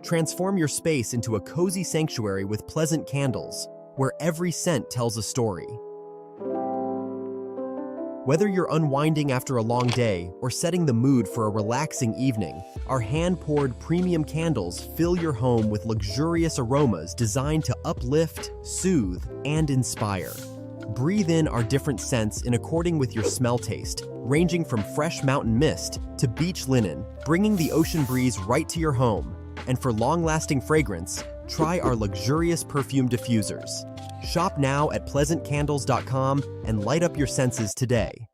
Transform your space into a cozy sanctuary with pleasant candles, where every scent tells a story. Whether you're unwinding after a long day or setting the mood for a relaxing evening, our hand-poured premium candles fill your home with luxurious aromas designed to uplift, soothe, and inspire. Breathe in our different scents in according with your smell taste, ranging from fresh mountain mist to beach linen, bringing the ocean breeze right to your home. And for long-lasting fragrance, try our luxurious perfume diffusers. Shop now at pleasantcandles.com and light up your senses today.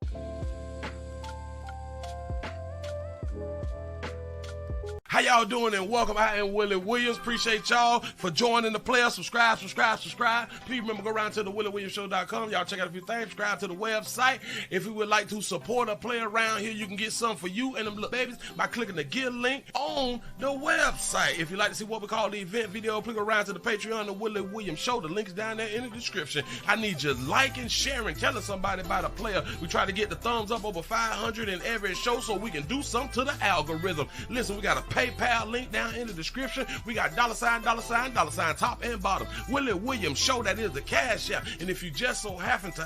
How y'all doing and welcome. I am Willie Williams. Appreciate y'all for joining the player. Subscribe. Please remember, go around to the WillieWilliamsShow.com. Y'all check out a few things. Subscribe to the website. If you would like to support a player around here, you can get something for you and them little babies by clicking the Get link on the website. If you'd like to see what we call the event video, click around to the Patreon, the Willie Williams Show. The link is down there in the description. I need you liking, sharing, telling somebody about a player. We try to get the thumbs up over 500 in every show so we can do something to the algorithm. Listen, we got a PayPal link down in the description. We got $sign, top and bottom. Willie Williams Show, that is the cash app. And if you just so happen to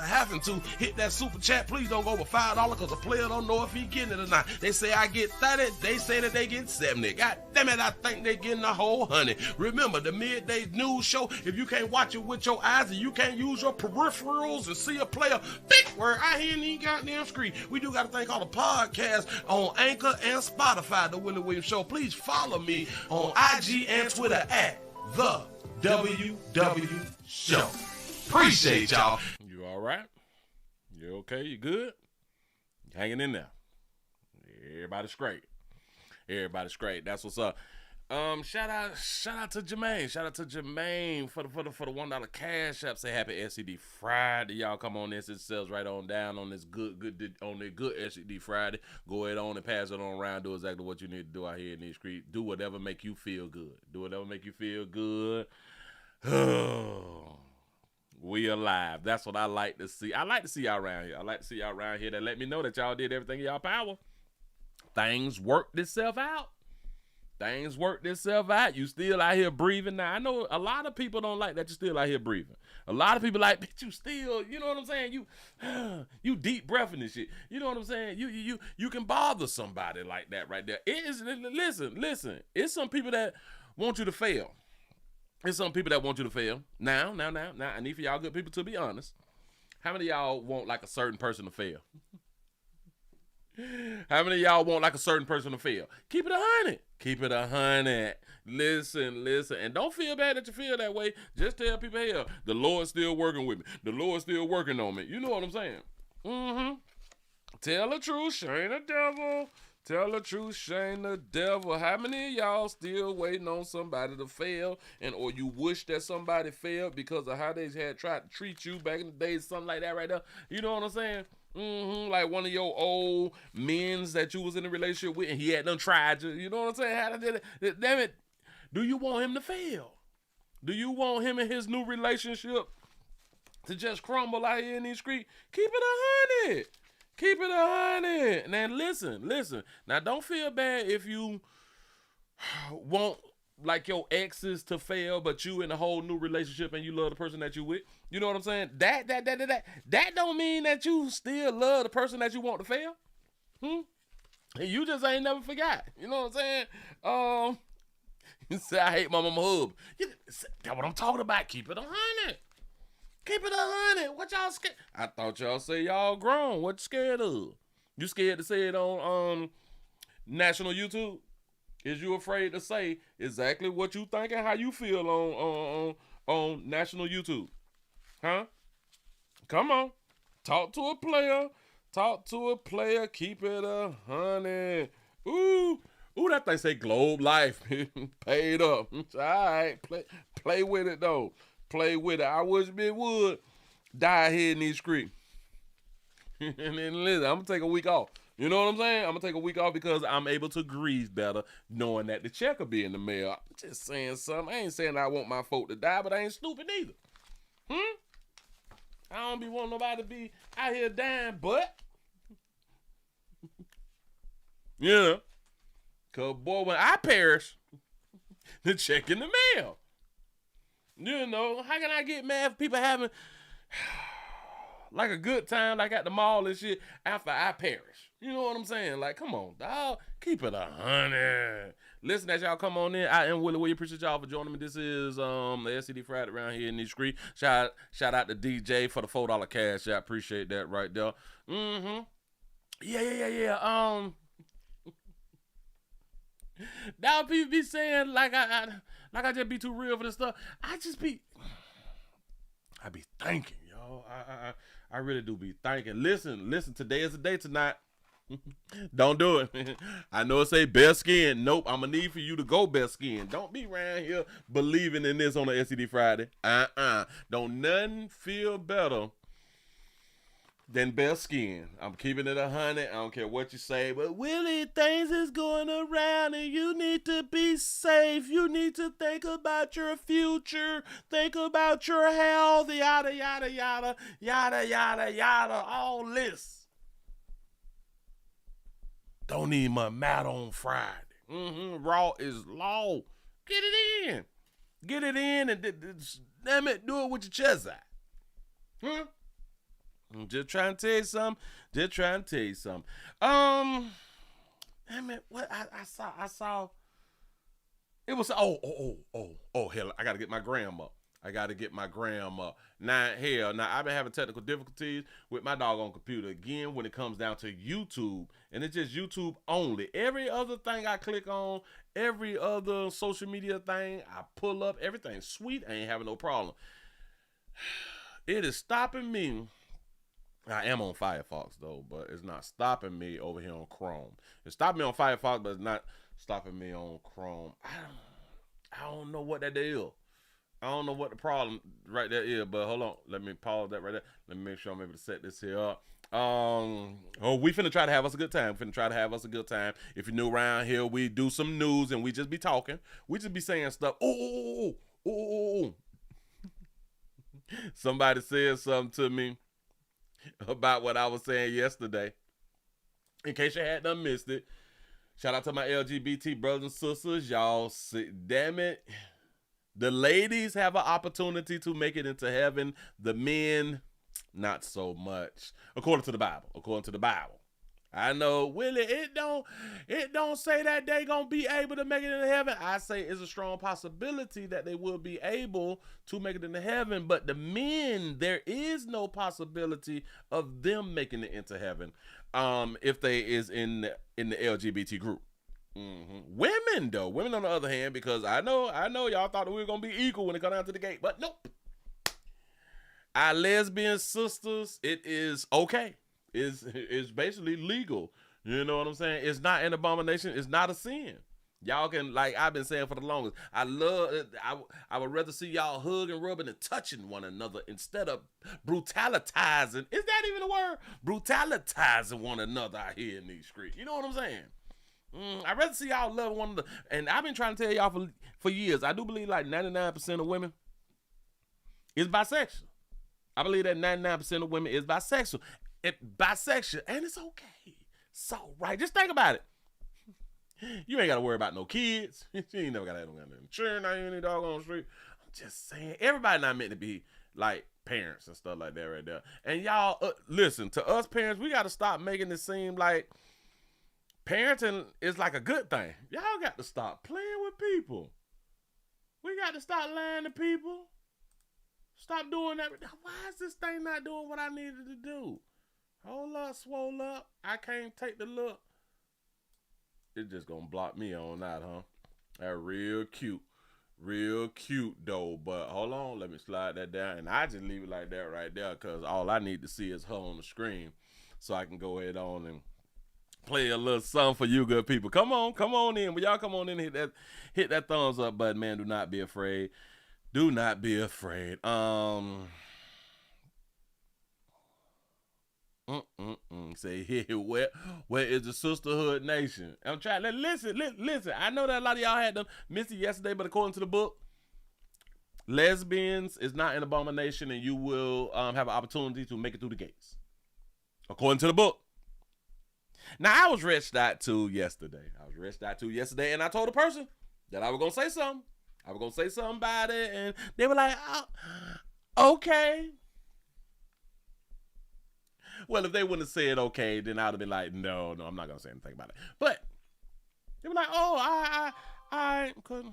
hit that super chat, please don't go over $5 because the player don't know if he getting it or not. They say I get 30, they say that they get 70. God damn it, I think they getting a whole 100. Remember, the midday news show, if you can't watch it with your eyes and you can't use your peripherals and see a player, big word, I hear any goddamn screen. We do got a thing called a podcast on Anchor and Spotify, the Willie Williams Show. Please follow me on IG and Twitter at the WW Show. Appreciate y'all. You all right? You okay? You good? You hanging in there? Everybody's great. Everybody's great. That's what's up. Shout out to Jermaine. Shout out to Jermaine for the $1 cash app. Say happy SCD Friday. Y'all come on this. It sells right on down on this good SCD Friday. Go ahead on and pass it on around. Do exactly what you need to do out here in these streets. Do whatever make you feel good. Do whatever make you feel good. We alive. That's what I like to see. I like to see y'all around here. I like to see y'all around here that let me know that y'all did everything in y'all power. Things worked itself out. Things worked itself out. You still out here breathing. Now, I know a lot of people don't like that you're still out here breathing. A lot of people like, bitch, you still, you know what I'm saying? You deep breathing and shit. You know what I'm saying? You can bother somebody like that right there. It is, listen. It's some people that want you to fail. It's some people that want you to fail. Now, I need for y'all good people to be honest. How many of y'all want like a certain person to fail? How many of y'all want like a certain person to fail? Keep it 100. Keep it 100. Listen. And don't feel bad that you feel that way. Just tell people, hey, the Lord's still working with me. The Lord's still working on me. You know what I'm saying? Tell the truth, shame the devil. Tell the truth, shame the devil. How many of y'all still waiting on somebody to fail, or you wish that somebody failed because of how they had tried to treat you back in the days, something like that right there? You know what I'm saying? Like one of your old men's that you was in a relationship with and he had done tried you. You know what I'm saying? How did it? Damn it. Do you want him to fail? Do you want him and his new relationship to just crumble out here in these streets? Keep it 100. Keep it 100. Now listen. Now don't feel bad if you want like your exes to fail, but you in a whole new relationship and you love the person that you with. You know what I'm saying? That don't mean that you still love the person that you want to fail. You just ain't never forgot. You know what I'm saying? You say I hate my mama hub. That's what I'm talking about. Keep it 100. Keep it 100. What y'all scared? I thought y'all say y'all grown. What you scared of? You scared to say it on national YouTube? Is you afraid to say exactly what you think and how you feel on national YouTube? Huh? Come on. Talk to a player. Keep it 100. Ooh, that thing say Globe Life. Paid up. All right. Play with it, though. Play with it. I wish it would die here in these streets. And then listen, I'm going to take a week off. You know what I'm saying? I'm going to take a week off because I'm able to breathe better knowing that the check will be in the mail. I'm just saying something. I ain't saying I want my folk to die, but I ain't stupid either. I don't be wanting nobody to be out here dying, but yeah. Because, boy, when I perish, the check in the mail. You know, how can I get mad for people having like a good time, like at the mall and shit, after I perish? You know what I'm saying? Like, come on, dog. Keep it 100. Listen, as y'all come on in, I am Willie. We appreciate y'all for joining me. This is the SCD Friday around here in these streets. Shout out to DJ for the $4 cash. I appreciate that right there. Yeah. Now people be saying like I just be too real for this stuff. I be thinking, yo. I really do be thinking. Listen. Today is the day tonight. Don't do it. I know it say best skin. Nope, I'm gonna need for you to go best skin. Don't be around here believing in this on a SCD Friday. Don't nothing feel better than best skin. I'm keeping it 100. I don't care what you say, but Willie, things is going around and you need to be safe. You need to think about your future. Think about your health. Yada, yada, yada, yada, yada, yada. All this. Don't need my mat on Friday. Raw is law. Get it in. Get it in and damn it, do it with your chest out. I'm just trying to tell you something. Damn it, what I saw. It was hell, I gotta get my gram up. Now I've been having technical difficulties with my doggone computer again when it comes down to YouTube, and it's just YouTube only. Every other thing I click on, every other social media thing I pull up, everything's sweet. I ain't having no problem. It is stopping me. I am on Firefox though, but it's not stopping me over here on Chrome. It's stopping me on Firefox, but it's not stopping me on Chrome. I don't know what that is. I don't know what the problem right there is, but hold on. Let me pause that right there. Let me make sure I'm able to set this here up. We finna try to have us a good time. If you're new around here, we do some news and we just be talking. We just be saying stuff. Somebody said something to me about what I was saying yesterday. In case you had done missed it, shout out to my LGBT brothers and sisters. Y'all, damn it. The ladies have an opportunity to make it into heaven. The men, not so much. According to the Bible. I know, Willie, it don't say that they gonna be able to make it into heaven. I say it's a strong possibility that they will be able to make it into heaven, but the men, there is no possibility of them making it into heaven if they is in the LGBT group. Women on the other hand, because I know y'all thought that we were gonna be equal when it come down to the gate, but nope. Our lesbian sisters, it is okay. It's basically legal. You know what I'm saying? It's not an abomination. It's not a sin. Y'all can, like I've been saying for the longest, I would rather see y'all hugging, rubbing, and touching one another instead of brutalitizing. Is that even a word? Brutalitizing one another out here in these streets. You know what I'm saying? I'd rather see y'all love one another. And I've been trying to tell y'all for years, I do believe like 99% of women is bisexual. I believe that 99% of women is bisexual. Bisexual, and it's okay. It's all right. Just think about it. You ain't got to worry about no kids. You ain't never got to have no insurance. Not even any dog on the street. I'm just saying, everybody not meant to be like parents and stuff like that right there. And y'all, listen, to us parents, we got to stop making it seem like parenting is like a good thing. Y'all got to stop playing with people. We got to stop lying to people. Stop doing that. Why is this thing not doing what I needed to do? Hold up, swole up. I can't take the look. It's just gonna block me on that, huh? That real cute. Real cute though. But hold on, let me slide that down. And I just leave it like that right there, because all I need to see is her on the screen. So I can go ahead on and play a little something for you good people. Come on in. When y'all come on in and hit that thumbs up button, man. Do not be afraid. Do not be afraid. Say here, where is the sisterhood nation? I'm trying to listen. I know that a lot of y'all had them missed it yesterday, but according to the book, lesbians is not an abomination, and you will have an opportunity to make it through the gates. According to the book. Now I was reached out to yesterday, and I told the person that I was gonna say something. I was gonna say something about it, and they were like, oh, okay. Well, if they wouldn't have said okay, then I'd have been like, no, I'm not gonna say anything about it. But they were like, oh, I couldn't.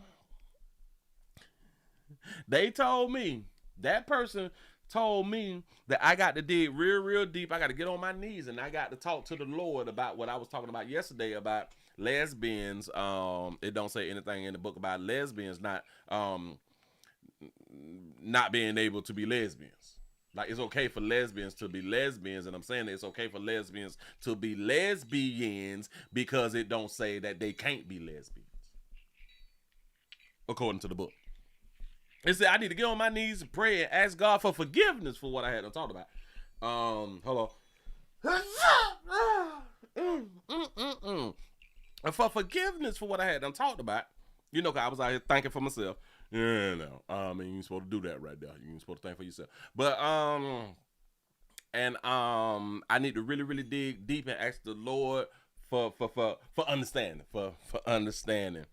They told me, that person told me that I got to dig real deep. I got to get on my knees and I got to talk to the Lord about what I was talking about yesterday about lesbians. It don't say anything in the book about lesbians not being able to be lesbians. Like, it's okay for lesbians to be lesbians, and I'm saying it's okay for lesbians to be lesbians because it don't say that they can't be lesbians, according to the book. It said I need to get on my knees and pray and ask God for forgiveness for what I had to talk about. Hold on. For forgiveness for what I had done talked about. You know, cause I was out here thinking for myself. Yeah, no. I mean, you ain't supposed to do that right there. You ain't supposed to think for yourself. But I need to really dig deep and ask the Lord for understanding. For understanding.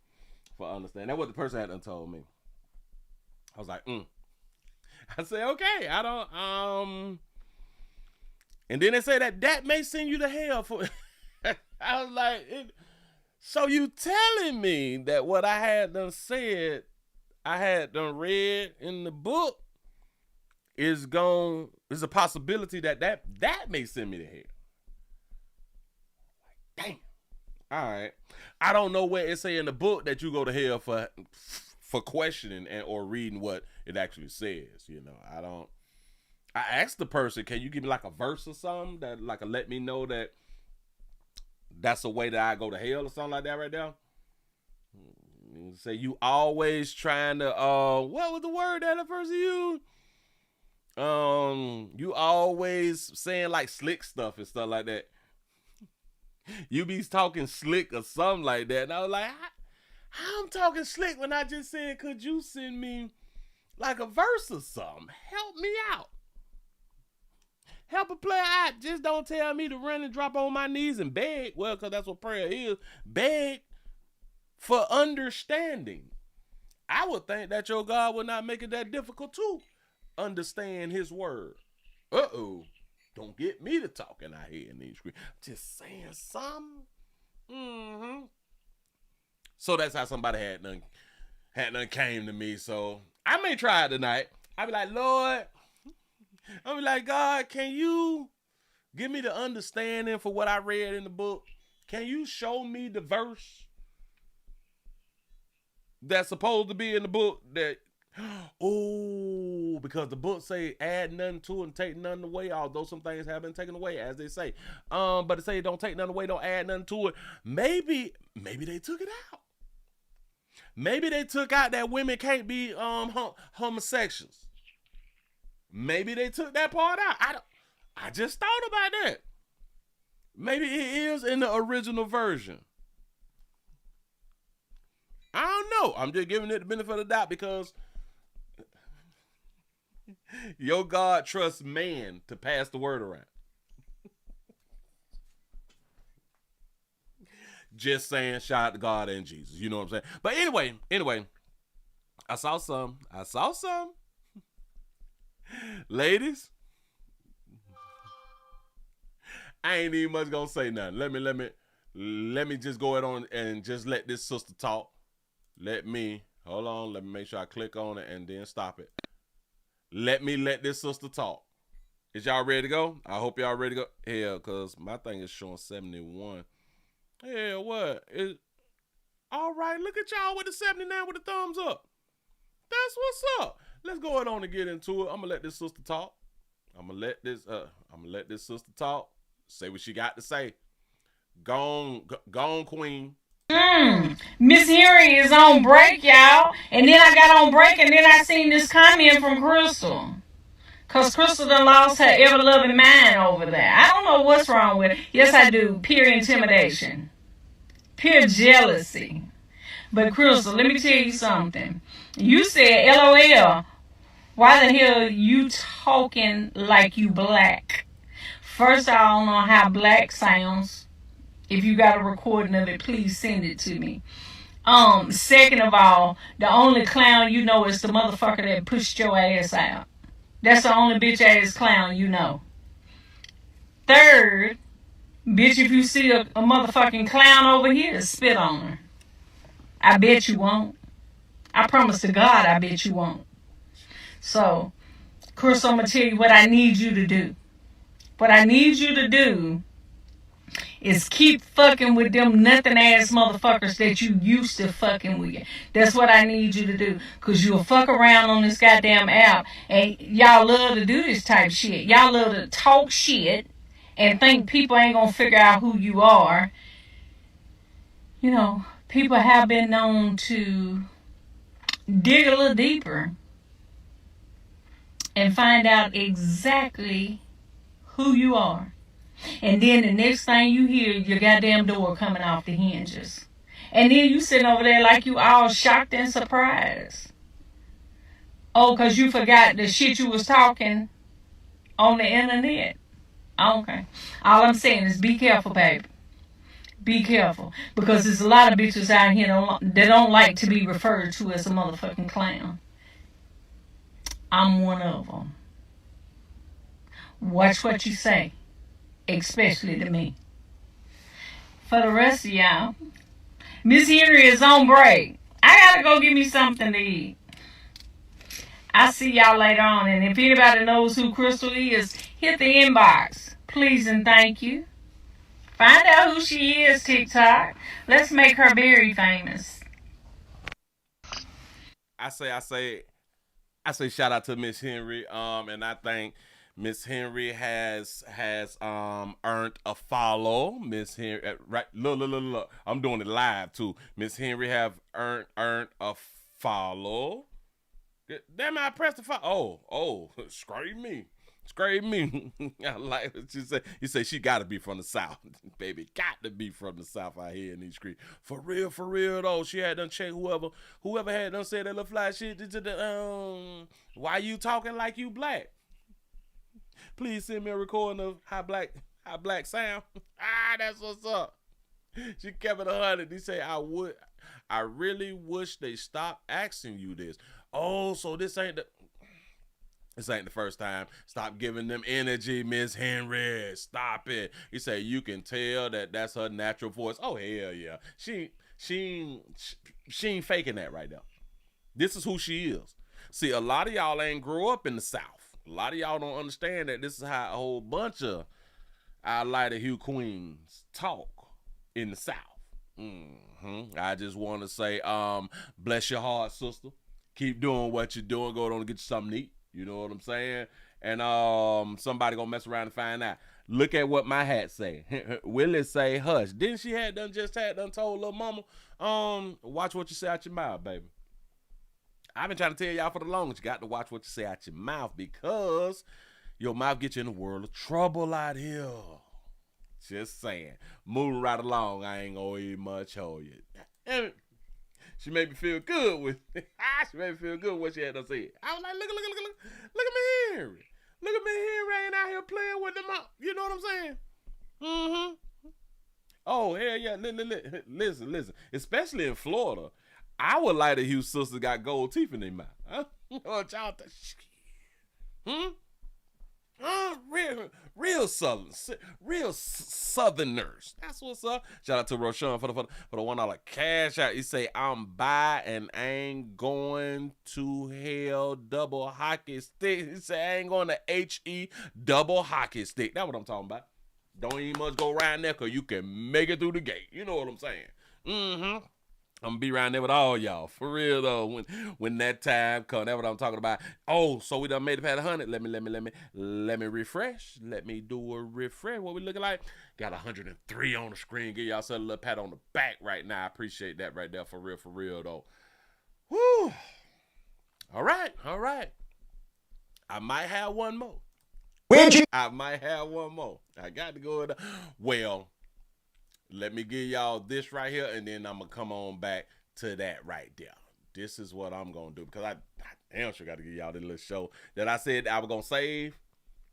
That's what the person had done told me. I was like, I said, okay, I don't, and then they say that may send you to hell for, I was like, so you telling me that what I had done said, I had done read in the book is a possibility that may send me to hell. Like, damn. All right. I don't know where it say in the book that you go to hell for questioning or reading what it actually says. You know, I asked the person, can you give me like a verse or something that like let me know that that's a way that I go to hell or something like that right there? Say you always trying to what was the word that the person used? You always saying like slick stuff and stuff like that. You be talking slick or something like that. And I was like, how I'm talking slick when I just said, could you send me like a verse or something? Help me out. Help a player out. Just don't tell me to run and drop on my knees and beg. Well, because that's what prayer is. Beg for understanding. I would think that your God would not make it that difficult to understand his word. Uh-oh. Don't get me to talking out here in these screens. Just saying something. Mm-hmm. So that's how somebody had done came to me. So I may try it tonight. I be like, Lord, I be like, God, can you give me the understanding for what I read in the book? Can you show me the verse that's supposed to be in the book that, because the book say add nothing to it and take nothing away, although some things have been taken away, as they say. But it say don't take nothing away, don't add nothing to it. Maybe they took it out. Maybe they took out that women can't be homosexuals. Maybe they took that part out. I just thought about that. Maybe it is in the original version. I don't know. I'm just giving it the benefit of the doubt because your God trusts man to pass the word around. Just saying, shout out to God and Jesus. You know what I'm saying? But anyway, I saw some. Ladies, I ain't even much gonna say nothing. Let me just go ahead on and just let this sister talk. Hold on, let me make sure I click on it and then stop it. Let this sister talk. Is y'all ready to go? I hope y'all ready to go. Hell, cause my thing is showing 71. Hell, what? All right, look at y'all with the 79 with the thumbs up. That's what's up. Let's go ahead on and get into it. I'm gonna let this sister talk. I'm gonna let this sister talk. Say what she got to say. Gone, queen. Miss Hearing is on break, y'all. And then I got on break and then I seen this comment from Crystal. Because Crystal done lost her ever-loving mind over there. I don't know what's wrong with it. Yes, I do. Pure intimidation. Pure jealousy. But Crystal, let me tell you something. You said, LOL, why the hell you talking like you black? First, I don't know how black sounds. If you got a recording of it, please send it to me. Second of all, the only clown you know is the motherfucker that pushed your ass out. That's the only bitch ass clown you know. Third, bitch, if you see a motherfucking clown over here, spit on her. I bet you won't. I promise to God, I bet you won't. So, Chris, I'm gonna tell you what I need you to do. What I need you to do is keep fucking with them nothing ass motherfuckers that you used to fucking with. That's what I need you to do. Cause you'll fuck around on this goddamn app and y'all love to do this type shit. Y'all love to talk shit and think people ain't gonna figure out who you are. You know, people have been known to dig a little deeper and find out exactly who you are. And then the next thing you hear, your goddamn door coming off the hinges. And then you sitting over there like you all shocked and surprised. Oh, because you forgot the shit you was talking on the internet. Okay. All I'm saying is be careful, baby. Be careful. Because there's a lot of bitches out here that don't like to be referred to as a motherfucking clown. I'm one of them. Watch what you say. Especially to me. For the rest of y'all, Miss Henry is on break. I gotta go get me something to eat. I'll see y'all later on. And if anybody knows who Crystal is, hit the inbox. Please and thank you. Find out who she is, TikTok. Let's make her very famous. I say shout out to Miss Henry. And I think Miss Henry has earned a follow. Miss Henry, right? Look. I'm doing it live too. Miss Henry have earned a follow. Damn, I pressed the follow. Oh, scrape me. I like what you say. You say she got to be from the South, baby. Got to be from the South out here in these streets. For real though. She had done check whoever had done said that little fly shit to the why you talking like you black? Please send me a recording of how black sound. That's what's up. She kept it 100. He say, I really wish they stopped asking you this. Oh, so this ain't the first time. Stop giving them energy, Miss Henry. Stop it. He say you can tell that's her natural voice. Oh hell yeah. She ain't faking that right now. This is who she is. See, a lot of y'all ain't grow up in the South. A lot of y'all don't understand that this is how a whole bunch of our lighter hue queens talk in the South. I just want to say, bless your heart, sister. Keep doing what you're doing. Go on and get you something to eat. You know what I'm saying? And somebody gonna mess around and find out. Look at what my hat say. Willie say hush. Didn't she just told little mama, watch what you say out your mouth, baby. I've been trying to tell y'all for the longest, you got to watch what you say out your mouth because your mouth gets you in a world of trouble out here. Just saying. Moving right along, I ain't gonna eat much hold you. She made me feel good with what she had to say. I was like, look at me Henry. Look at me Henry ain't out here playing with them up. You know what I'm saying? Mm-hmm. Oh, hell yeah. Listen. Especially in Florida. Our lighter hue sisters got gold teeth in their mouth. Huh? What y'all think? Real Southerners. That's what's up. Shout out to Roshan for the $1 cash out. He say I'm by and ain't going to hell double hockey stick. He say I ain't going to HE double hockey stick. That's what I'm talking about. Don't even much go around there because you can make it through the gate. You know what I'm saying? Mm-hmm. I'm gonna be around there with all y'all. For real though, when that time comes, that's what I'm talking about. Oh, so we done made it past 100. Let me refresh. Let me do a refresh. What we looking like? Got 103 on the screen. Give y'all a little pat on the back right now. I appreciate that right there. For real though. Whew. All right. I might have one more. I might have one more. I got to go. Well. Let me give y'all this right here, and then I'm going to come on back to that right there. This is what I'm going to do, because I damn sure got to give y'all this little show that I said I was going to save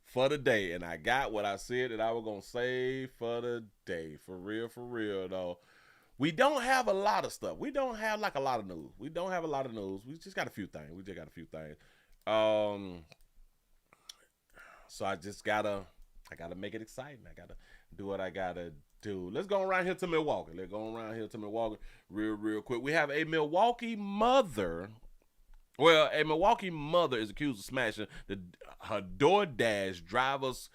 for the day, and I got what I said that I was going to save for the day. For real, though. We don't have a lot of stuff. We don't have like a lot of news. We just got a few things. So I gotta make it exciting. I gotta do what I gotta do. Let's go around here to Milwaukee. Real quick. We have a Milwaukee mother. Well, a Milwaukee mother is accused of smashing her DoorDash driver's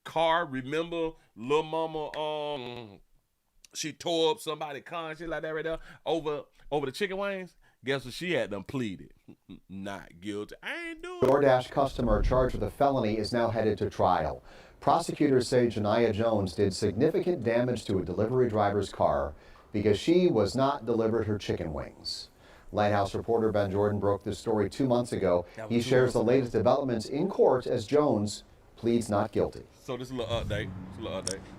car. Remember, little mama, she tore up somebody's car and shit like that right there over the chicken wings. Guess what she had done pleaded? Not guilty. I ain't doing it. DoorDash customer charged with a felony is now headed to trial. Prosecutors say Janiyah Jones did significant damage to a delivery driver's car because she was not delivered her chicken wings. Lighthouse reporter Ben Jordan broke this story 2 months ago. He shares the latest developments in court as Jones pleads not guilty. So this is a little update.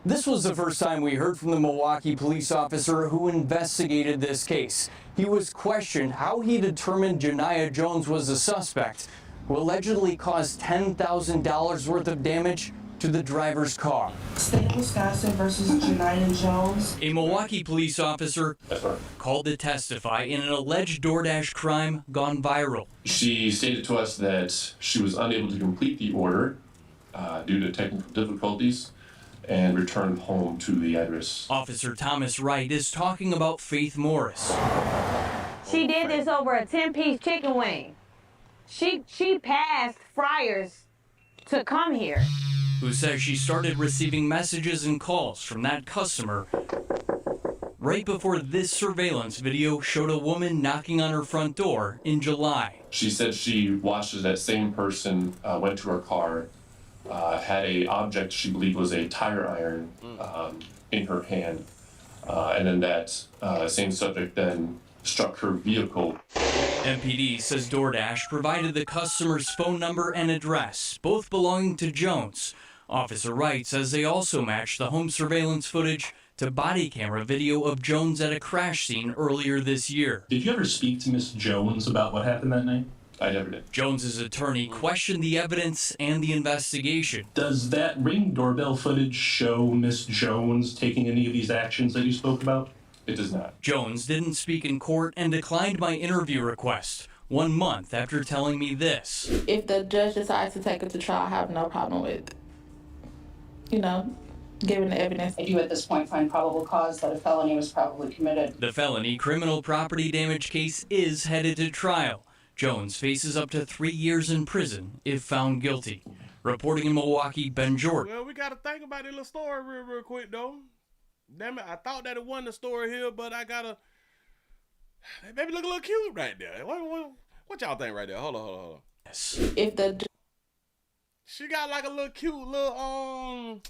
This was the first time we heard from the Milwaukee police officer who investigated this case. He was questioned how he determined Janiyah Jones was a suspect who allegedly caused $10,000 worth of damage to the driver's car. State of Wisconsin versus Janiyah Jones. A Milwaukee police officer called to testify in an alleged DoorDash crime gone viral. She stated to us that she was unable to complete the order due to technical difficulties and returned home to the address. Officer Thomas Wright is talking about Faith Morris. She did this over a 10-piece chicken wing. She passed Friars to come here. Who says she started receiving messages and calls from that customer right before this surveillance video showed a woman knocking on her front door in July. She said she watched as that same person went to her car, had a object she believed was a tire iron in her hand, and then that same subject then struck her vehicle. MPD says DoorDash provided the customer's phone number and address, both belonging to Jones. Officer Wright says they also matched the home surveillance footage to body camera video of Jones at a crash scene earlier this year. Did you ever speak to Miss Jones about what happened that night? I never did. Jones's attorney questioned the evidence and the investigation. Does that Ring doorbell footage show Miss Jones taking any of these actions that you spoke about? It does not. Jones didn't speak in court and declined my interview request 1 month after telling me this. If the judge decides to take it to trial, I have no problem with, giving the evidence. I do at this point find probable cause that a felony was probably committed. The felony criminal property damage case is headed to trial. Jones faces up to 3 years in prison if found guilty. Reporting in Milwaukee, Ben Jordan. Well, we got to think about this little story real quick, though. Damn it, I thought that it wasn't a story here, but I gotta. Baby look a little cute right there. What y'all think right there? Hold on. If the She got like a little cute little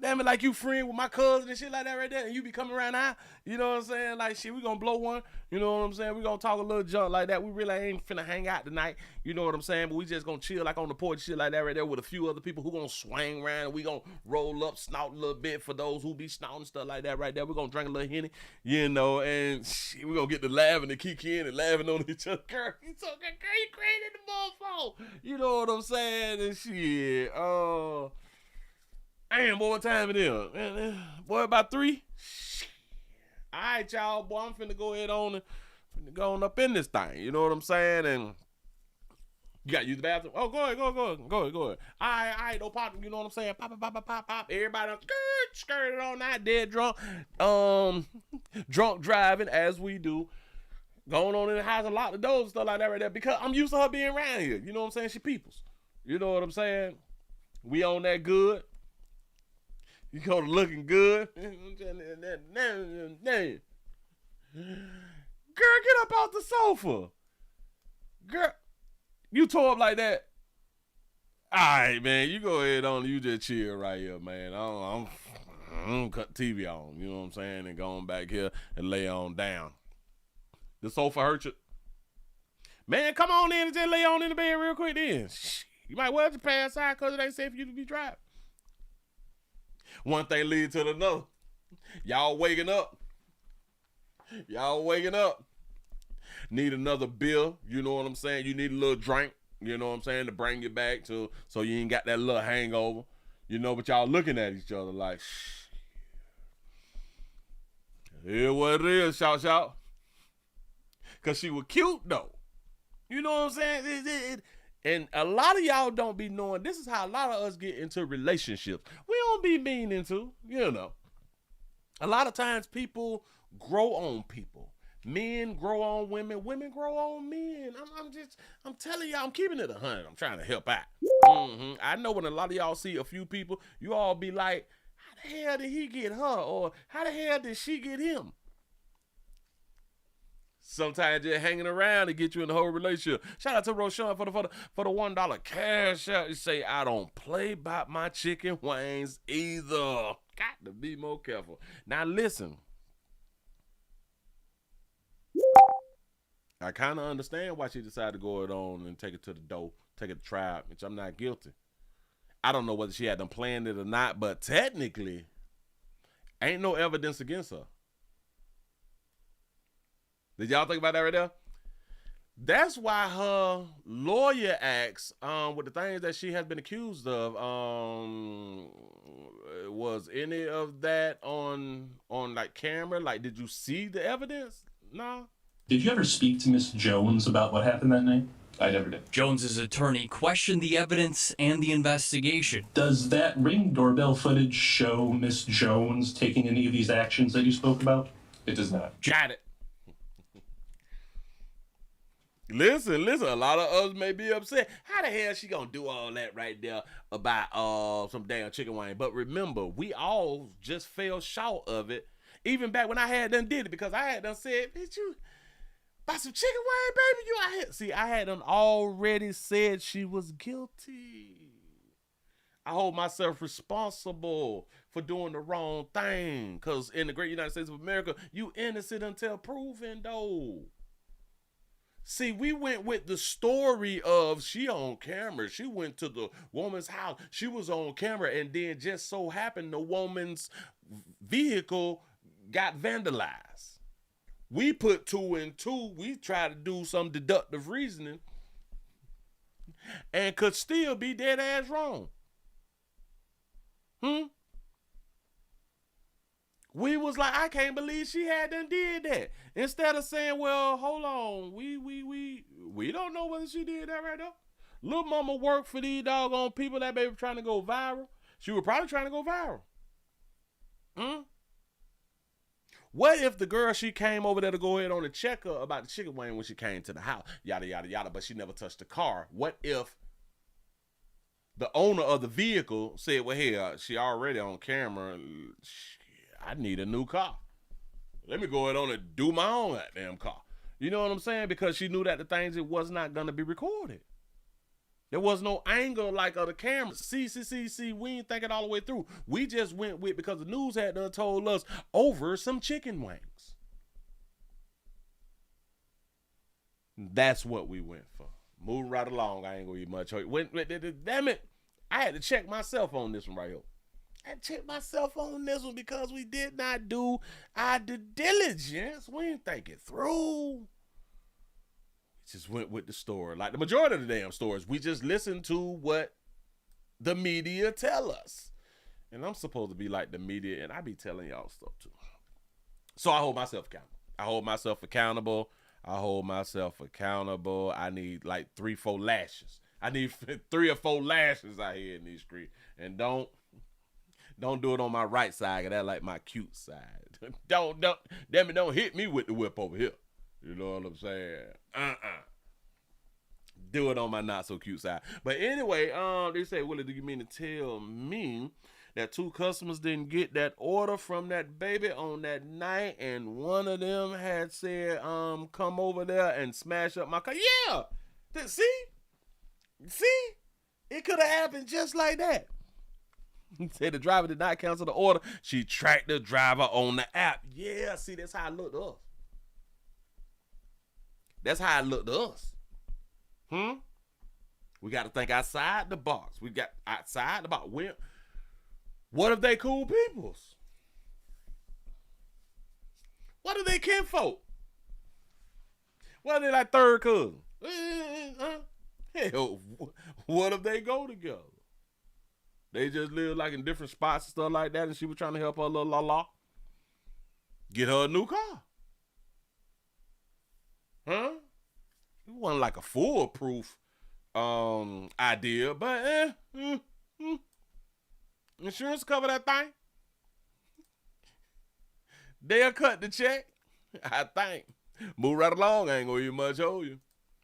damn it, like you friend with my cousin and shit like that right there, and you be coming around now, you know what I'm saying? Like, shit, we gonna blow one, you know what I'm saying? We gonna talk a little junk like that. We really ain't finna hang out tonight, you know what I'm saying? But we just gonna chill like on the porch, shit like that right there with a few other people who gonna swing around, and we gonna roll up, snout a little bit for those who be snouting stuff like that right there. We gonna drink a little Henny, and shit, we gonna get to laughing and kicking and laughing on each other. Girl, you so good, girl, you crazy in the motherfucker. You know what I'm saying? And shit, damn, boy, what time it is? Boy, about 3? All right, y'all, boy, I'm finna go ahead on and go on up in this thing. You know what I'm saying? And you got to use the bathroom? Oh, go ahead. All right, no problem. You know what I'm saying? Pop. Everybody skirted on that, dead drunk. Drunk driving, as we do. Going on in the house and lock the doors and stuff like that right there, because I'm used to her being around here. You know what I'm saying? She peoples. You know what I'm saying? We on that good. You go to looking good. Girl, get up off the sofa. Girl, you tore up like that. All right, man, you go ahead on. You just chill right here, man. I'm gonna cut the TV on, you know what I'm saying, and go on back here and lay on down. The sofa hurt you. Man, come on in and just lay on in the bed real quick then. You might well have to pass out because it ain't safe for you to be driving. One thing leads to another. Y'all waking up. Need another beer. You know what I'm saying? You need a little drink. You know what I'm saying? To bring you back to, so you ain't got that little hangover. You know, but y'all looking at each other like, Here's what it is, shout. Because she was cute, though. You know what I'm saying? And a lot of y'all don't be knowing, this is how a lot of us get into relationships. We don't be mean into, you know. A lot of times people grow on people. Men grow on women. Women grow on men. I'm telling y'all, I'm keeping it 100. I'm trying to help out. I know when a lot of y'all see a few people, you all be like, how the hell did he get her? Or how the hell did she get him? Sometimes just hanging around to get you in the whole relationship. Shout out to Roshan for the $1 cash out. You say, I don't play by my chicken wings either. Got to be more careful. Now listen. I kind of understand why she decided to go it on and take it to the door, take it to trial, which I'm not guilty. I don't know whether she had them planned it or not, but technically, ain't no evidence against her. Did y'all think about that right there? That's why her lawyer asks, with the things that she has been accused of, was any of that on like camera? Like, did you see the evidence? No. Did you ever speak to Miss Jones about what happened that night? I never did. Jones's attorney questioned the evidence and the investigation. Does that Ring doorbell footage show Miss Jones taking any of these actions that you spoke about? It does not. Got it. Listen, a lot of us may be upset. How the hell she gonna do all that right there about some damn chicken wing? But remember, we all just fell short of it. Even back when I had done did it, because I had done said, bitch, you buy some chicken wing, baby, you out here. See, I had done already said she was guilty. I hold myself responsible for doing the wrong thing. Because in the great United States of America, you innocent until proven, though. See, we went with the story of she on camera. She went to the woman's house. She was on camera, and then just so happened the woman's vehicle got vandalized. We put 2 and 2. We tried to do some deductive reasoning and could still be dead ass wrong. We was like, I can't believe she had done did that. Instead of saying, well, hold on, we don't know whether she did that right now. Lil' mama worked for these doggone people that baby trying to go viral. She was probably trying to go viral. What if the girl, she came over there to go ahead on and check her about the chicken wing when she came to the house, yada, yada, yada, but she never touched the car? What if the owner of the vehicle said, well, hey, she already on camera. I need a new car. Let me go ahead on and do my own goddamn car. You know what I'm saying? Because she knew that the things, it was not going to be recorded. There was no angle like of the camera. See, we ain't thinking all the way through. We just went with, because the news had done told us, over some chicken wings. That's what we went for. Moving right along, I ain't gonna eat much. Damn it, I had to check myself on this one right here. I checked myself on this one because we did not do our due diligence. We didn't think it through. Just went with the story. Like the majority of the damn stories, we just listen to what the media tell us. And I'm supposed to be like the media, and I be telling y'all stuff too. So I hold myself accountable. I need like 3-4 lashes. I need 3 or 4 lashes out here in these streets. And don't do it on my right side, cause that's like my cute side. Don't hit me with the whip over here. You know what I'm saying? Do it on my not so cute side. But anyway, they say, Willie, do you mean to tell me that 2 customers didn't get that order from that baby on that night, and one of them had said, come over there and smash up my car? Yeah. See? It could have happened just like that. He said the driver did not cancel the order. She tracked the driver on the app. Yeah, see, that's how it looked to us. That's how it looked to us. We got to think outside the box. We got outside the box. What if they cool peoples? What if they kinfolk? What if they like third cousin? Hell, what if they go together? They just live like in different spots and stuff like that, and she was trying to help her little la-la. Get her a new car. Huh? It wasn't like a foolproof idea, but insurance cover that thing. They'll cut the check, I think. Move right along, I ain't gonna even much hold you.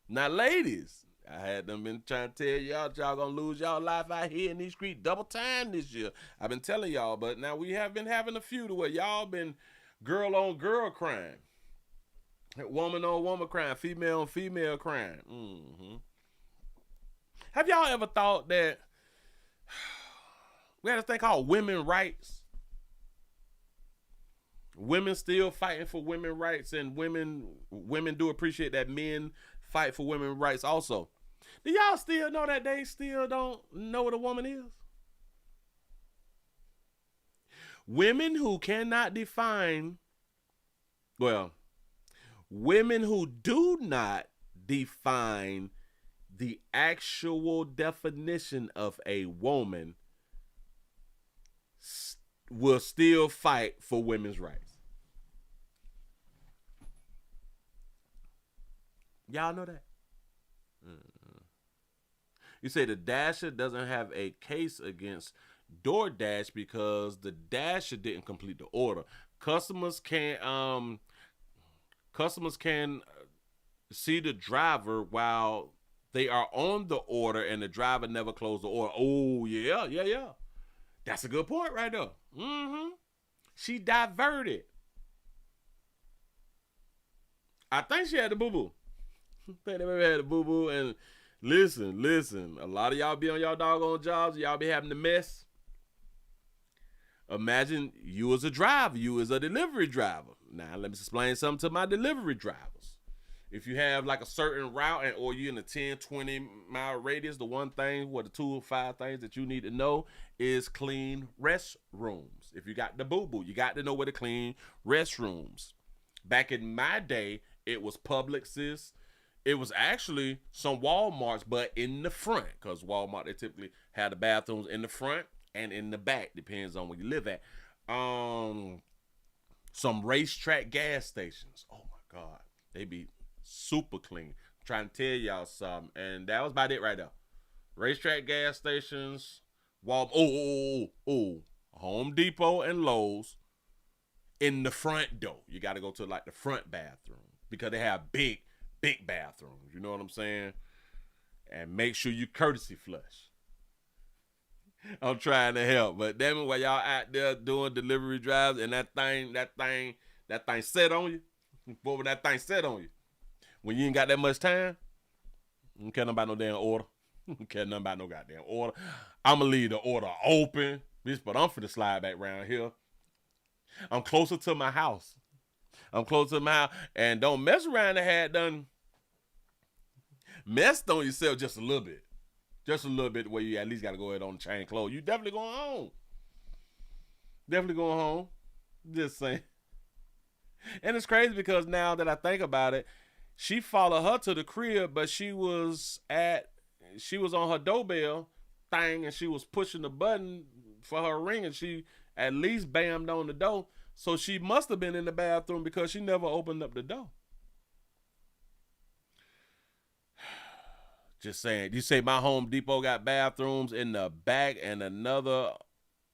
Now, ladies, I had them been trying to tell y'all gonna lose y'all life out here in these streets double time this year. I've been telling y'all, but now we have been having a few to where y'all been girl on girl crime. Woman on woman crime, female on female crime. Mm-hmm. Have y'all ever thought that we had a thing called women's rights? Women still fighting for women's rights, and women do appreciate that men fight for women's rights also. Do y'all still know that they still don't know what a woman is? Women who cannot define, women who do not define the actual definition of a woman will still fight for women's rights. Y'all know that? You say the Dasher doesn't have a case against DoorDash because the Dasher didn't complete the order. Customers can see the driver while they are on the order, and the driver never closed the order. Oh yeah. That's a good point right there. Mm-hmm. She diverted. I think she had the boo-boo. I think they maybe had the boo-boo. And listen. A lot of y'all be on y'all doggone jobs. Y'all be having the mess. Imagine you as a driver. You as a delivery driver. Now, let me explain something to my delivery drivers. If you have like a certain route or you're in a 10, 20 mile radius, the one thing, the 2 or 5 things that you need to know is clean restrooms. If you got the boo-boo, you got to know where to clean restrooms. Back in my day, it was Publix's. It was actually some Walmarts, but in the front, because Walmart, they typically have the bathrooms in the front and in the back, depends on where you live at. Some racetrack gas stations. Oh my God, they be super clean. I'm trying to tell y'all something, and that was about it right there. Racetrack gas stations, Home Depot and Lowe's in the front door. You got to go to like the front bathroom because they have big bathrooms. You know what I'm saying? And make sure you courtesy flush. I'm trying to help, but damn it, while y'all out there doing delivery drives and that thing set on you, what would that thing set on you? When you ain't got that much time, you don't care nothing about no damn order. You don't care nothing about no goddamn order. I'm going to leave the order open, bitch, but I'm finna slide back around here. I'm closer to my house. And don't mess around and had done messed on yourself just a little bit. Just a little bit where you at least got to go ahead on and change clothes. You definitely going home. Just saying. And it's crazy because now that I think about it, she followed her to the crib, but she was on her doorbell thing and she was pushing the button for her ring and she at least bammed on the door. So she must have been in the bathroom because she never opened up the door. Just saying. You say my Home Depot got bathrooms in the back and another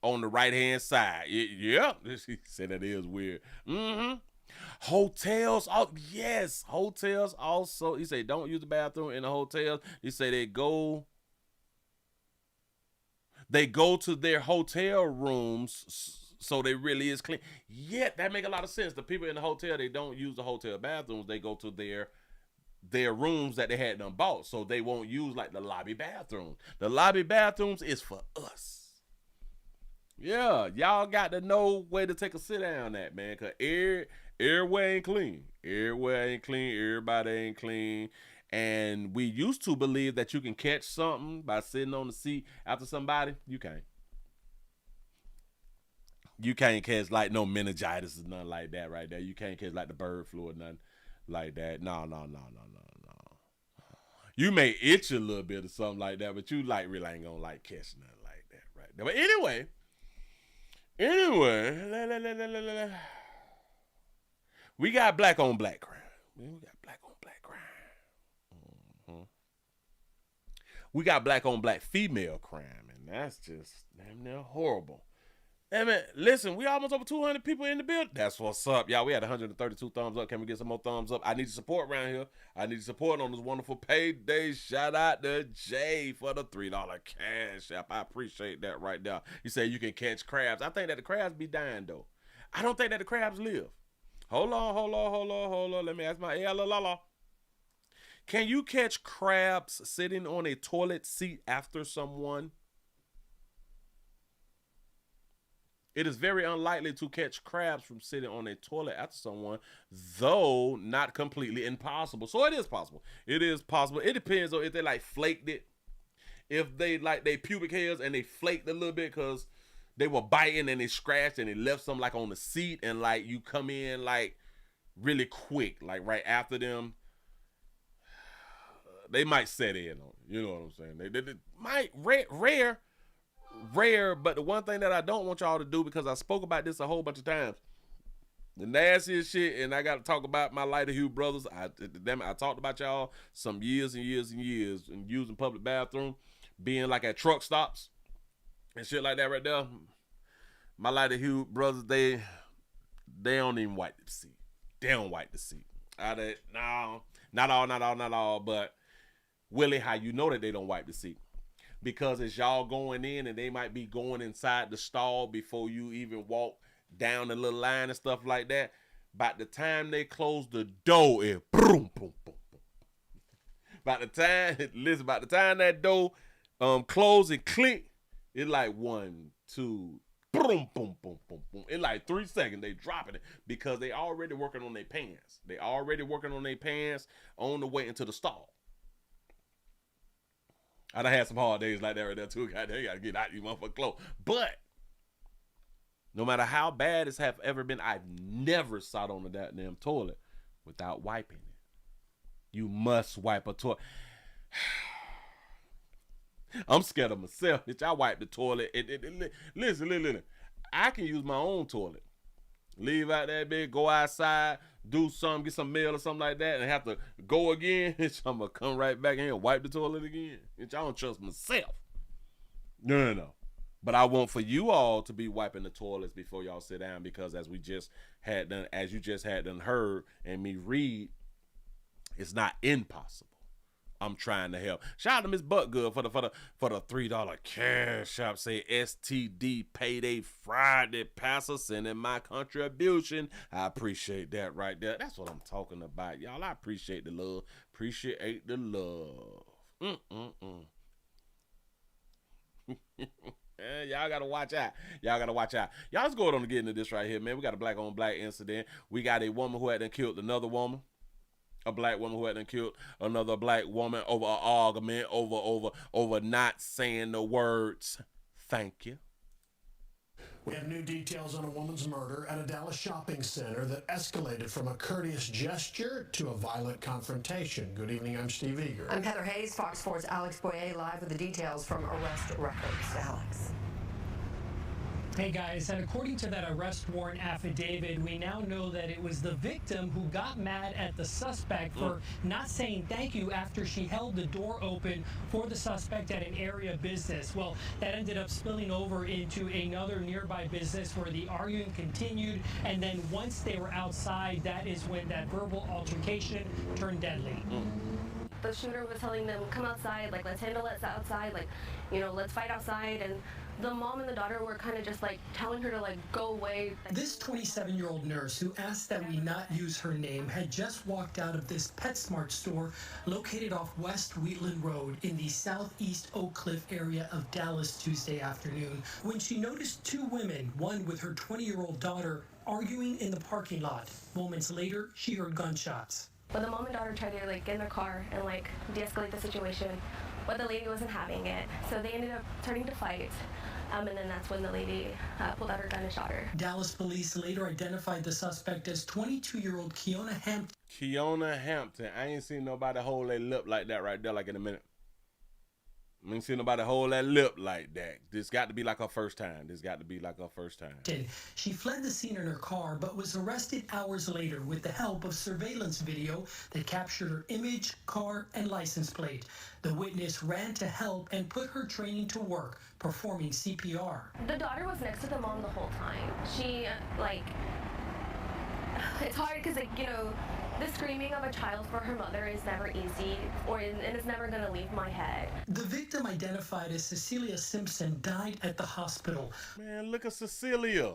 on the right-hand side. Yeah. She said that is weird. Mm-hmm. Hotels. Oh, yes. Hotels also. He say don't use the bathroom in the hotels. He say they go to their hotel rooms so they really is clean. Yeah, that make a lot of sense. The people in the hotel, they don't use the hotel bathrooms. They go to their rooms that they had done bought, so they won't use like the lobby bathroom. The lobby bathrooms is for us. Yeah, y'all got to know where to take a sit down at, man, because everywhere ain't clean. Everywhere ain't clean. Everybody ain't clean. And we used to believe that you can catch something by sitting on the seat after somebody. You can't. You can't catch like no meningitis or nothing like that right there. You can't catch like the bird flu or nothing like that. No. You may itch a little bit or something like that, but you like really ain't gonna like catch nothing like that right there. But anyway. We got black on black crime. We got black on black crime. Mm-hmm. We got black on black female crime, and that's just damn near horrible. Hey man, listen, we almost over 200 people in the building. That's what's up, y'all. We had 132 thumbs up. Can we get some more thumbs up? I need your support around here. I need your support on this wonderful payday. Shout out to Jay for the $3 cash app. I appreciate that right there. You say you can catch crabs. I think that the crabs be dying though. I don't think that the crabs live. Hold on. Let me ask my la. Can you catch crabs sitting on a toilet seat after someone? It is very unlikely to catch crabs from sitting on a toilet after someone, though not completely impossible. So it is possible. It is possible. It depends on if they like flaked it. If they like they pubic hairs and they flaked a little bit because they were biting and they scratched and they left some like on the seat and like you come in like really quick, like right after them, they might set in on it. You know what I'm saying? They might rare, but the one thing that I don't want y'all to do, because I spoke about this a whole bunch of times, the nastiest shit, and I got to talk about my lighter hue brothers. I talked about y'all some years and years and years and using public bathroom, being like at truck stops and shit like that right there. My lighter hue brothers, they don't even wipe the seat. They don't wipe the seat. No, not all, but Willie, how you know that they don't wipe the seat? Because it's y'all going in and they might be going inside the stall before you even walk down the little line and stuff like that. By the time they close the door, it boom, boom, boom, boom. By the time that door close and click, it's like 1, 2, boom, boom, boom, boom, boom. In like 3 seconds, they dropping it because they already working on their pants. They already working on their pants on the way into the stall. I done had some hard days like that right there too. God, they gotta get out these motherfucking clothes. But no matter how bad it's have ever been, I've never sat on the goddamn toilet without wiping it. You must wipe a toilet. I'm scared of myself, bitch. I wipe the toilet. Listen. I can use my own toilet. Leave out that bitch, go outside, do something, get some mail or something like that, and have to go again. I'm gonna come right back in here and wipe the toilet again. I don't trust myself. No. But I want for you all to be wiping the toilets before y'all sit down, because as you just had done heard and me read, it's not impossible. I'm trying to help. Shout out to Miss Buttgood for the $3 cash app. Say STD Payday Friday. Pastor sending my contribution. I appreciate that right there. That's what I'm talking about, y'all. I appreciate the love. Appreciate the love. Y'all gotta watch out. Y'all just go on to get into this right here, man. We got a black on black incident. We got a woman who had killed another woman. A black woman who had killed another black woman over an argument over not saying the words "thank you." We have new details on a woman's murder at a Dallas shopping center that escalated from a courteous gesture to a violent confrontation. Good evening, I'm Steve Eager. I'm Heather Hayes, Fox 4's Alex Boyer, live with the details from Arrest Records. Alex. Hey guys, and according to that arrest warrant affidavit, we now know that it was the victim who got mad at the suspect for not saying thank you after she held the door open for the suspect at an area business. Well, that ended up spilling over into another nearby business where the arguing continued, and then once they were outside, that is when that verbal altercation turned deadly. The shooter was telling them, come outside, like, let's handle it outside, like, let's fight outside, and the mom and the daughter were kind of just like telling her to like go away. This 27-year-old nurse who asked that we not use her name had just walked out of this PetSmart store located off West Wheatland Road in the southeast Oak Cliff area of Dallas Tuesday afternoon when she noticed two women, one with her 20-year-old daughter, arguing in the parking lot. Moments later, she heard gunshots. But the mom and daughter tried to like get in their car and like de-escalate the situation, but the lady wasn't having it. So they ended up turning to fight. And then that's when the lady pulled out her gun and shot her. Dallas police later identified the suspect as 22-year-old Keona Hampton. Keona Hampton. I ain't seen nobody hold their lip like that right there like in a minute. I ain't seen nobody hold that lip like that. This got to be like her first time. She fled the scene in her car, but was arrested hours later with the help of surveillance video that captured her image, car, and license plate. The witness ran to help and put her training to work, performing CPR. The daughter was next to the mom the whole time. She, it's hard because, the screaming of a child for her mother is never easy, and it's never going to leave my head. The victim, identified as Cecilia Simpson, died at the hospital. Man, look at Cecilia.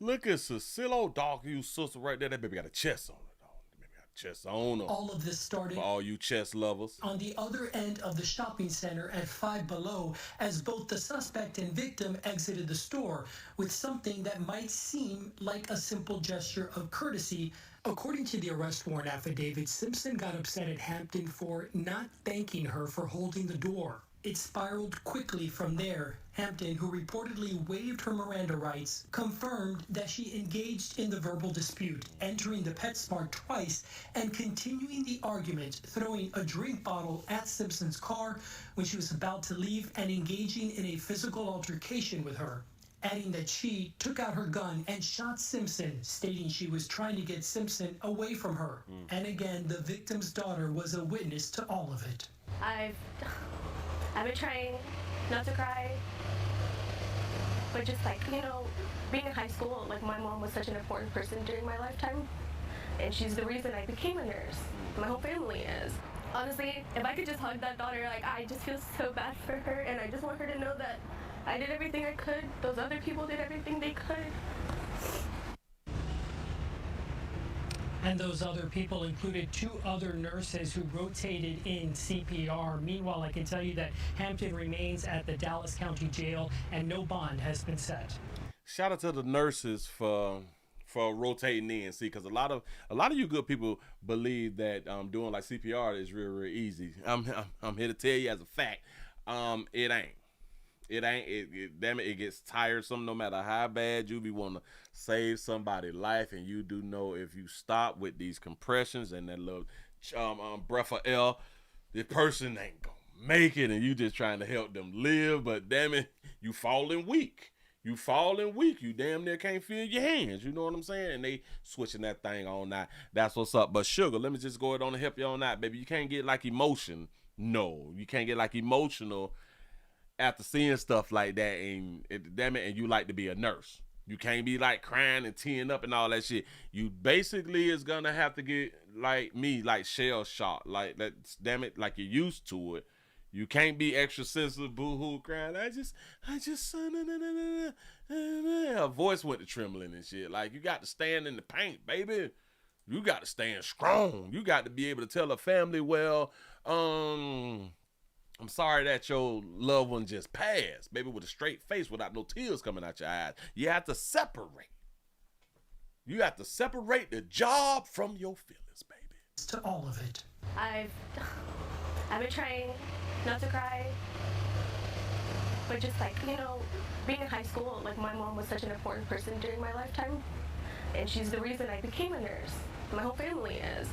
Oh, dog, you sister right there. That baby got a chest on her, dog. That baby got a chest on her. All of this started for all you chest lovers on the other end of the shopping center at 5 Below, as both the suspect and victim exited the store with something that might seem like a simple gesture of courtesy. According to the arrest warrant affidavit, Simpson got upset at Hampton for not thanking her for holding the door. It spiraled quickly from there. Hampton, who reportedly waived her Miranda rights, confirmed that she engaged in the verbal dispute, entering the PetSmart twice and continuing the argument, throwing a drink bottle at Simpson's car when she was about to leave and engaging in a physical altercation with her, adding that she took out her gun and shot Simpson, stating she was trying to get Simpson away from her. And again, the victim's daughter was a witness to all of it. I've been trying not to cry, but just being in high school, my mom was such an important person during my lifetime, and she's the reason I became a nurse. My whole family is. Honestly, if I could just hug that daughter, I just feel so bad for her, and I just want her to know that I did everything I could. Those other people did everything they could. And those other people included 2 other nurses who rotated in CPR. Meanwhile, I can tell you that Hampton remains at the Dallas County Jail and no bond has been set. Shout out to the nurses for rotating in. See, because a lot of you good people believe that doing like CPR is real easy. I'm here to tell you as a fact, it ain't. Damn it, it gets tiresome no matter how bad you be wanting to save somebody's life, and you do know if you stop with these compressions and that little breath of air, the person ain't gonna make it, and you just trying to help them live, but damn it, you falling weak. You damn near can't feel your hands, you know what I'm saying? And they switching that thing on now. That's what's up. But Sugar, let me just go ahead on and help you on that, baby. You can't get emotional after seeing stuff like that, and damn it, and you like to be a nurse. You can't be crying and tearing up and all that shit. You basically is gonna have to get shell shock, damn it, you're used to it. You can't be extra sensitive, boo-hoo, crying. I just, her voice went to trembling and shit. You got to stand in the paint, baby. You got to stand strong. You got to be able to tell a family, well, I'm sorry that your loved one just passed, baby, with a straight face without no tears coming out your eyes. You have to separate. You have to separate the job from your feelings, baby. To all of it. I've been trying not to cry, but just being in high school, my mom was such an important person during my lifetime, and she's the reason I became a nurse. My whole family is.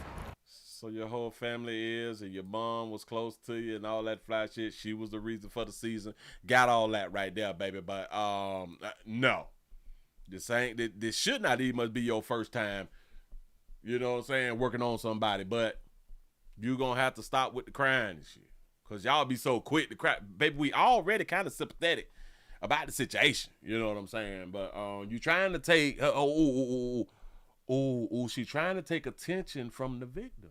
So your whole family is, and your mom was close to you and all that fly shit. She was the reason for the season. Got all that right there, baby. But no, this should not even must be your first time. You know what I'm saying? Working on somebody, but you gonna have to stop with the crying and shit, cause y'all be so quick to cry, baby. We already kind of sympathetic about the situation. You know what I'm saying? But you trying to take she trying to take attention from the victim.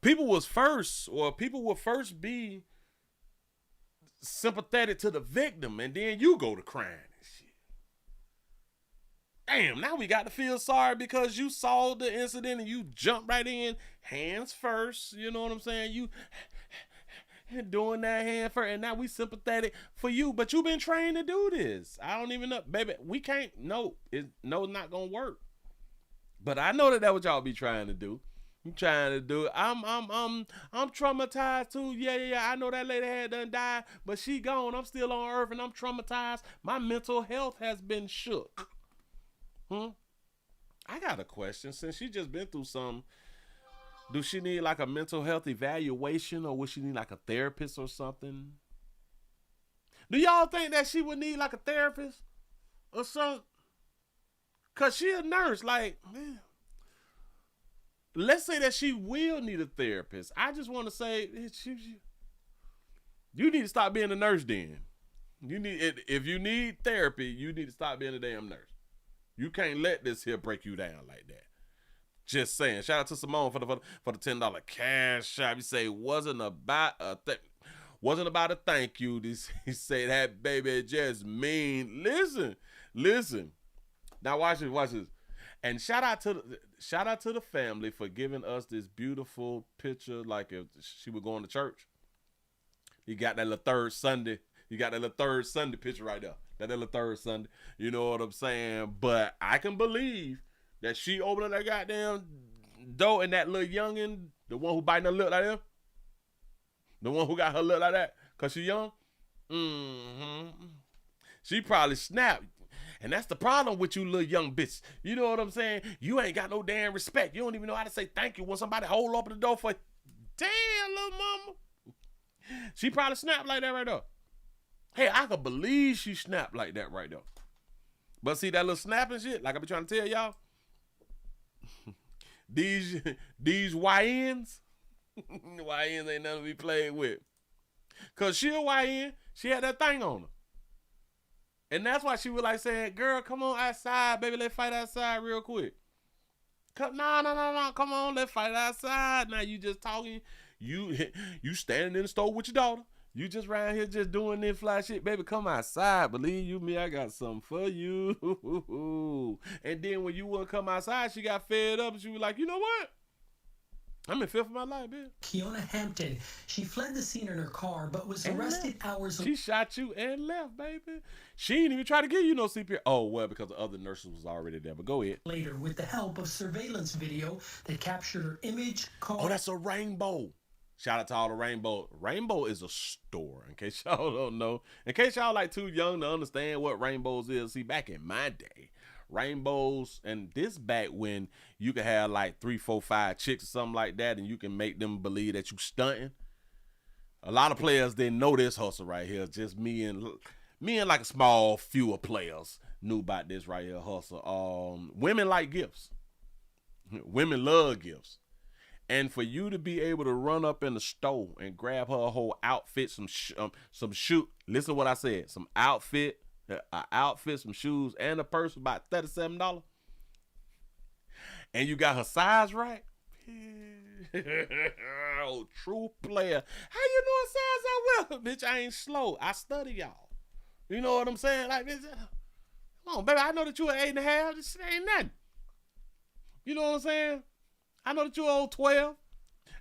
People will first be sympathetic to the victim, and then you go to crying and shit. Damn, now we got to feel sorry because you saw the incident and you jumped right in, hands first. You know what I'm saying? You doing that hand first, and now we sympathetic for you, but you've been trained to do this. I don't even know, baby. We can't. No, it's not gonna work. But I know that what y'all be trying to do. I'm trying to do it. I'm traumatized too. Yeah. I know that lady had done died, but she gone. I'm still on earth and I'm traumatized. My mental health has been shook. I got a question. Since she just been through something, Do she need like a mental health evaluation, or would she need like a therapist or something? Do y'all think that she would need like a therapist or something? Cause she a nurse. Like, man, let's say that she will need a therapist. I just want to say, you need to stop being a nurse. Then if you need therapy, you need to stop being a damn nurse. You can't let this here break you down like that. Just saying. Shout out to Simone for the $10 cash shop. You say wasn't about a thank you. He say that baby just mean. Listen. Now watch this. And shout out to the family for giving us this beautiful picture. Like if she was going to church. You got that little third Sunday. You got that little third Sunday picture right there. That little third Sunday. You know what I'm saying? But I can believe that she opened that goddamn door and that little youngin', the one who biting her lip like that, the one who got her lip like that, cause she young, she probably snapped. And that's the problem with you little young bitch. You know what I'm saying? You ain't got no damn respect. You don't even know how to say thank you when somebody hold open the door for you. Damn, little mama. She probably snapped like that right there. Hey, I could believe she snapped like that right there. But see that little snapping shit, like I be trying to tell y'all, these YNs, YNs ain't nothing to be played with. Cause she a YN, she had that thing on her. And that's why she was like saying, girl, come on outside, baby, let's fight outside real quick. No, come on, let's fight outside. Now you just talking, you standing in the store with your daughter. You just around here just doing this fly shit. Baby, come outside. Believe you me, I got something for you. And then when you wouldn't come outside, she got fed up and she was like, you know what? I'm in fear for my life, bitch. Kiona Hampton, she fled the scene in her car, but was arrested hours later. She shot you and left, baby. She didn't even try to give you no CPR. Oh, well, because the other nurses was already there, but go ahead. Later, with the help of surveillance video that captured her image, car. Oh, that's a rainbow. Shout out to all the Rainbow. Rainbow is a store, in case y'all don't know. In case y'all like too young to understand what Rainbows is. See, back in my day, Rainbows, and this back when you could have like 3, 4, 5 chicks or something like that, and you can make them believe that you stunting. A lot of players didn't know this hustle right here. Just me and like a small fewer players knew about this right here hustle. Women like gifts. Women love gifts. And for you to be able to run up in the store and grab her whole outfit, some shoe. Listen to what I said. Some outfit, some shoes, and a purse for about $37. And you got her size right. Oh, true player. How you know a size I will? Bitch, I ain't slow. I study y'all. You know what I'm saying? Like, bitch, come on, baby. I know that you an 8.5. This shit ain't nothing. You know what I'm saying? I know that you're old 12.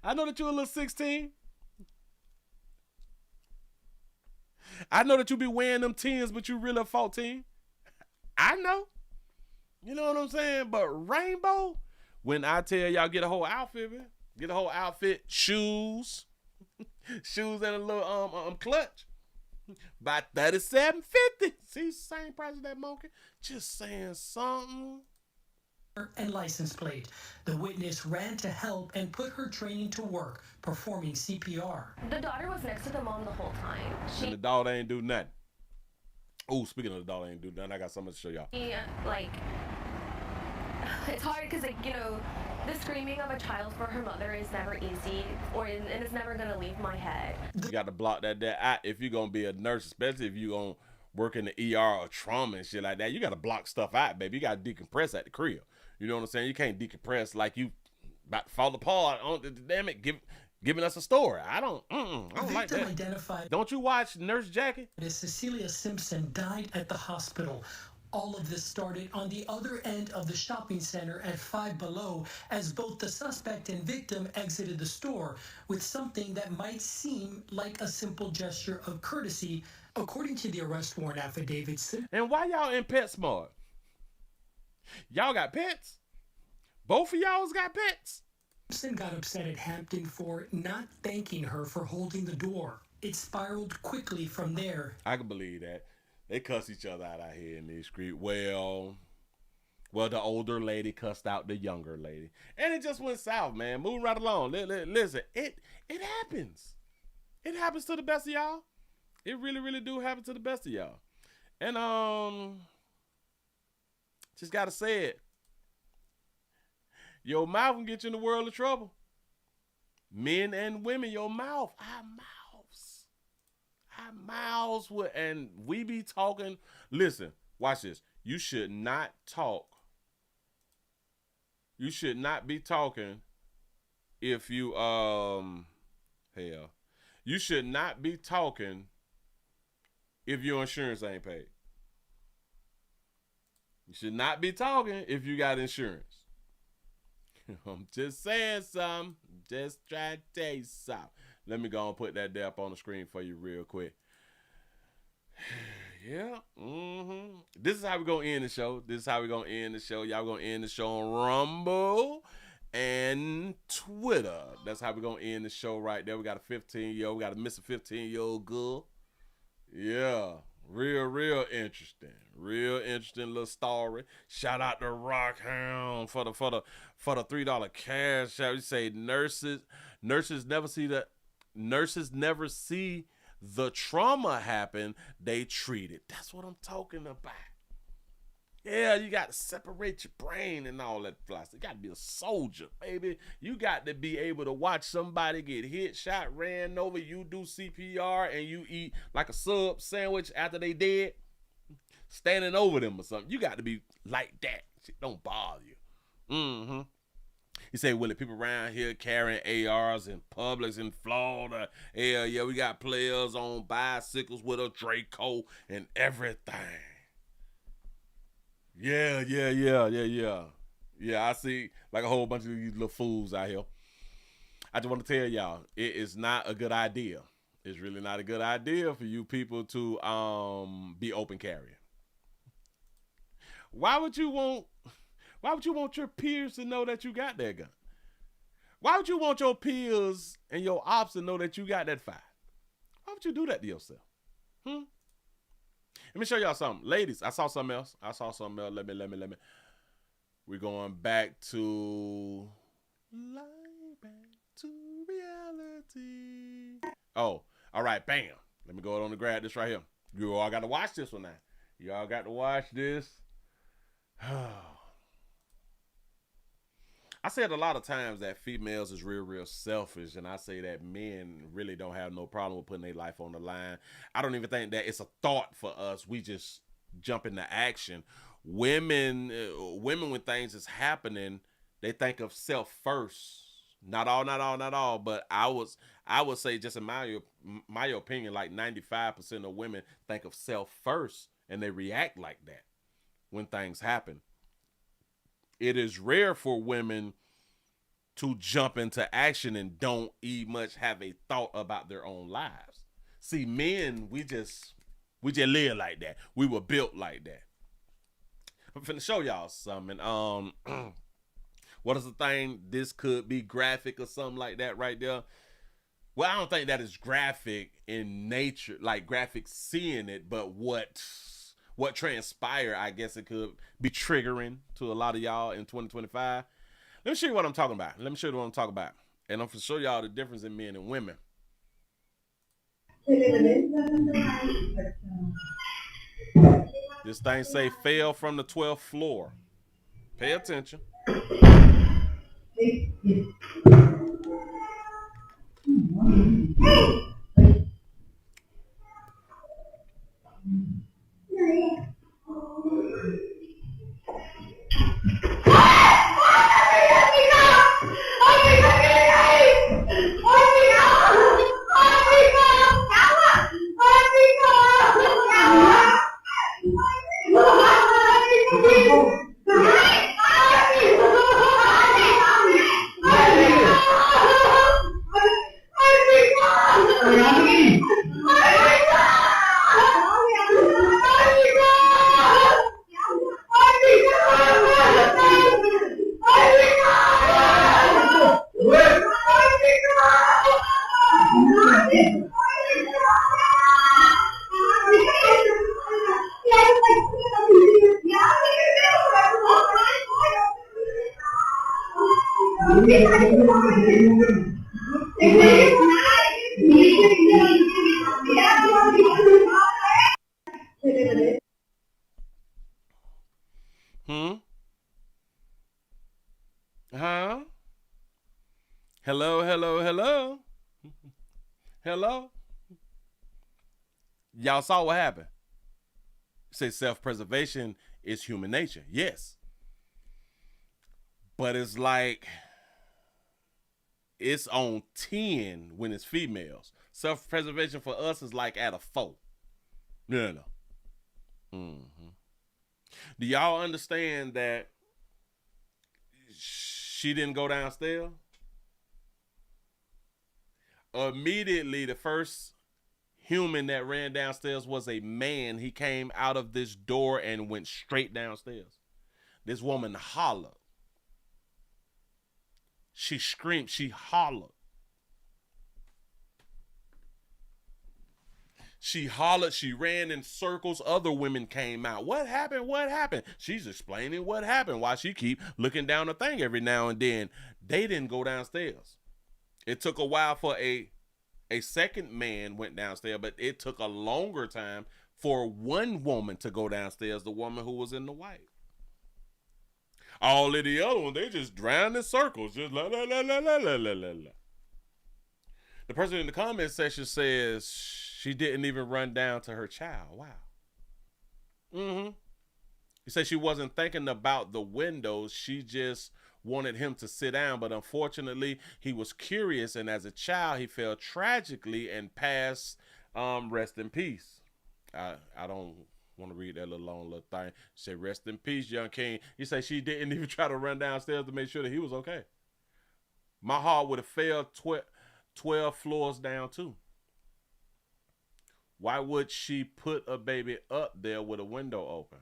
I know that you're a little 16. I know that you be wearing them 10s, but you really a 14. I know. You know what I'm saying? But Rainbow, when I tell y'all get a whole outfit, man. Get a whole outfit, shoes. Shoes and a little clutch. By $37.50. See, same price as that monkey. Just saying something. And license plate. The witness ran to help and put her training to work, performing CPR. The daughter was next to the mom the whole time. And the daughter ain't do nothing. Oh, speaking of the daughter ain't do nothing, I got something to show y'all. It's hard because, the screaming of a child for her mother is never easy, and it's never going to leave my head. You got to block that out if you're going to be a nurse, especially if you're going to work in the ER or trauma and shit like that. You got to block stuff out, baby. You got to decompress at the crib. You know what I'm saying? You can't decompress like you about to fall apart. Damn it, giving us a story. I don't like that. Identified. Don't you watch Nurse Jackie? Cecilia Simpson died at the hospital. All of this started on the other end of the shopping center at 5 Below as both the suspect and victim exited the store with something that might seem like a simple gesture of courtesy, according to the arrest warrant affidavit. And why y'all in PetSmart? Y'all got pets? Both of y'all's got pets? Simpson got upset at Hampton for not thanking her for holding the door. It spiraled quickly from there. I can believe that. They cuss each other out here in these streets. Well, Well, the older lady cussed out the younger lady. And it just went south, man. Moving right along. Listen, it happens. It happens to the best of y'all. It really, really do happen to the best of y'all. And just gotta say it. Your mouth can get you in the world of trouble. Men and women, your mouth. Our mouths will, and we be talking. Listen, watch this. You should not talk. You should not be talking if you you should not be talking if your insurance ain't paid. You should not be talking if you got insurance. I'm just saying something. Just trying to tell you something. Let me go and put that there up on the screen for you real quick. Yeah. This is how we're going to end the show. Y'all going to end the show on Rumble and Twitter. That's how we're going to end the show right there. We got a 15-year-old. We got a missing 15-year-old girl. Yeah. Real interesting. Real interesting little story. Shout out to Rockhound for the $3 cash. Shall we say nurses never see the trauma happen, they treat it. That's what I'm talking about. Yeah, you got to separate your brain and all that plus. You got to be a soldier, baby. You got to be able to watch somebody get hit, shot, ran over, you do CPR, and you eat like a sub sandwich after they dead, standing over them or something. You got to be like that. Shit don't bother you. You say, Willie, people around here carrying ARs in Publix in Florida. Yeah, we got players on bicycles with a Draco and everything. Yeah, I see like a whole bunch of these little fools out here. I just want to tell y'all, it is not a good idea. It's really not a good idea for you people to be open carrying. Why would you want your peers to know that you got that gun? Why would you want your peers and your ops to know that you got that fire? Why would you do that to yourself? Let me show y'all something. Ladies, I saw something else. Let me. We're going back to reality. Oh, all right, bam. Let me go on and grab this right here. You all got to watch this one now. Y'all got to watch this. I said a lot of times that females is real selfish, and I say that men really don't have no problem with putting their life on the line. I don't even think that it's a thought for us. We just jump into action. Women, when things is happening, they think of self first. Not all, but I would say, just in my opinion, like 95% of women think of self first, and they react like that when things happen. It is rare for women to jump into action and don't even much have a thought about their own lives. See, men, we just live like that. We were built like that. I'm finna show y'all something. What is the thing? This could be graphic or something like that right there. Well, I don't think that is graphic in nature, like graphic seeing it, but what transpired, I guess it could be triggering to a lot of y'all in 2025. Let me show you what I'm talking about. And I'm going to show y'all the difference in men and women. This thing say fell from the 12th floor. Pay attention. Huh? Hello, hello, hello. Hello? Y'all saw what happened. Say self-preservation is human nature. Yes. But it's like it's on 10 when it's females. Self-preservation for us is like at a 4. No. Do y'all understand that she didn't go downstairs? Immediately, the first human that ran downstairs was a man. He came out of this door and went straight downstairs. This woman hollered. She screamed. She hollered. She hollered. She ran in circles. Other women came out. What happened? What happened? She's explaining what happened. Why she keep looking down the thing every now and then. They didn't go downstairs. It took a while for a second man went downstairs, but it took a longer time for one woman to go downstairs, the woman who was in the white. All of the other ones, they just drowned in circles, just la la la la la la la la. The person in the comment section says she didn't even run down to her child. Wow. He said she wasn't thinking about the windows. She just wanted him to sit down, but unfortunately he was curious, and as a child he fell tragically and passed. Rest in peace. I don't want to read that long little thing. She said, rest in peace, young king. He said she didn't even try to run downstairs to make sure that he was okay. My heart would have fell 12 floors down too. Why would she put a baby up there with a window open?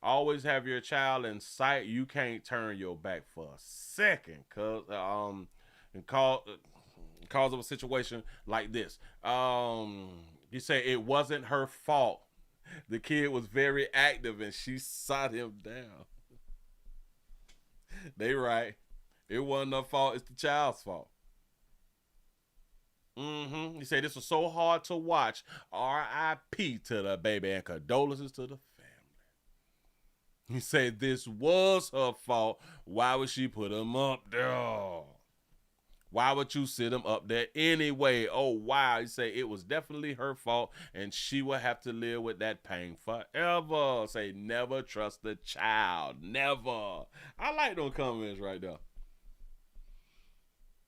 Always have your child in sight. You can't turn your back for a second, cause of a situation like this. You say it wasn't her fault. The kid was very active and she sat him down. They right. It wasn't her fault. It's the child's fault. You say this was so hard to watch. R.I.P. to the baby and condolences to the family. He said this was her fault. Why would she put him up there? Why would you sit him up there anyway? Oh, wow. He said it was definitely her fault and she will have to live with that pain forever. Say never trust the child. Never. I like those comments right there.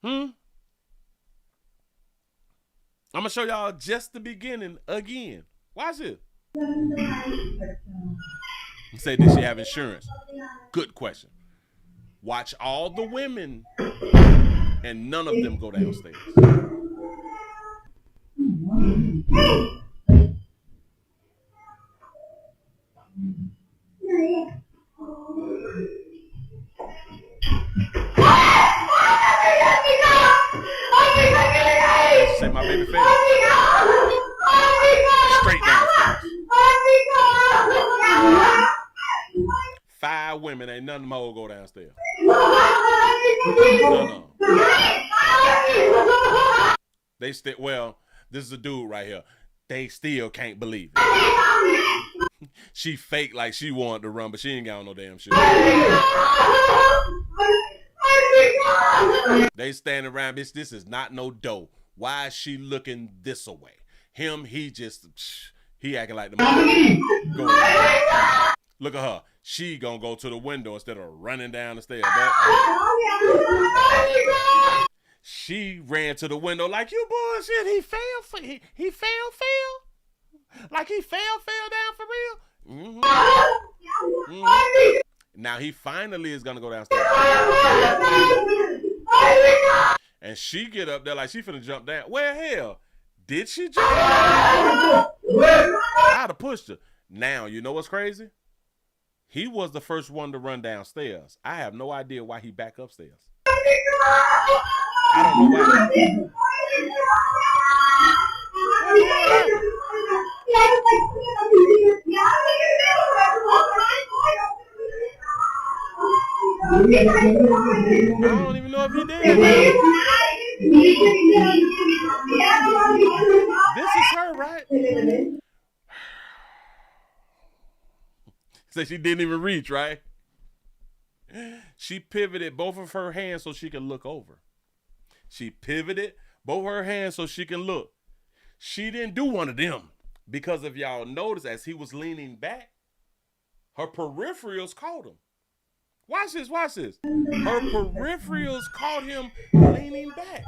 I'm going to show y'all just the beginning again. Watch it. He said, did she have insurance? Good question. Watch all the women and none of them go downstairs. Say my baby fell. Straight downstairs. 5 women, ain't nothing more go downstairs. No. They still, well, this is a dude right here. They still can't believe it. She fake like she wanted to run, but she ain't got on no damn shit. They standing around, bitch, this is not no dough. Why is she looking this away? Him, he acting like the mother. Look at her. She gonna go to the window instead of running down the stairs. She ran to the window like, you bullshit. He fell. Like he fell down for real. Now he finally is gonna go downstairs. And she get up there like she finna jump down. Well, hell, did she jump? I'd have pushed her. Now, you know what's crazy? He was the first one to run downstairs. I have no idea why he back upstairs. I don't know why. I don't even know if he did. This is her, right? So she didn't even reach, right? She pivoted both of her hands so she can look over. She pivoted both her hands so she can look. She didn't do one of them because if y'all notice, as he was leaning back, her peripherals caught him. Watch this, watch this. Her peripherals caught him leaning back.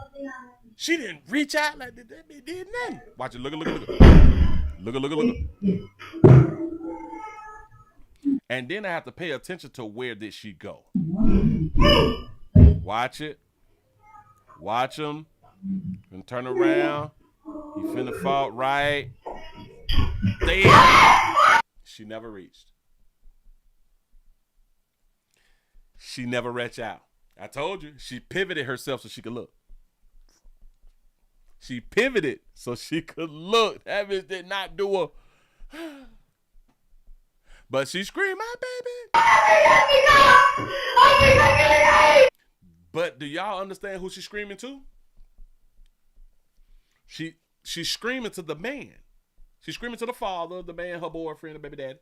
She didn't reach out like that. They did nothing. Watch it. Look. Look. And then I have to pay attention to where did she go. Watch it. Watch him. And turn around. He finna fall right there. She never reached. She never reached out. I told you. She pivoted herself so she could look. She pivoted so she could look. That bitch did not do a... But she screamed, my baby. But do y'all understand who she's screaming to? She's screaming to the man. She's screaming to the father, the man, her boyfriend, the baby daddy.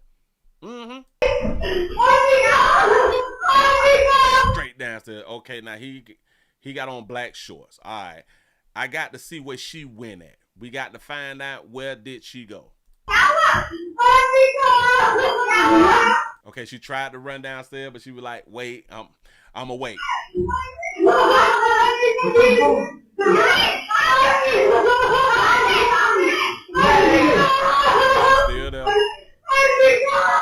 Straight downstairs. Okay, now he got on black shorts. All right. I got to see where she went at. We got to find out where did she go. Okay, she tried to run downstairs, but she was like, wait, I'm awake. Still there.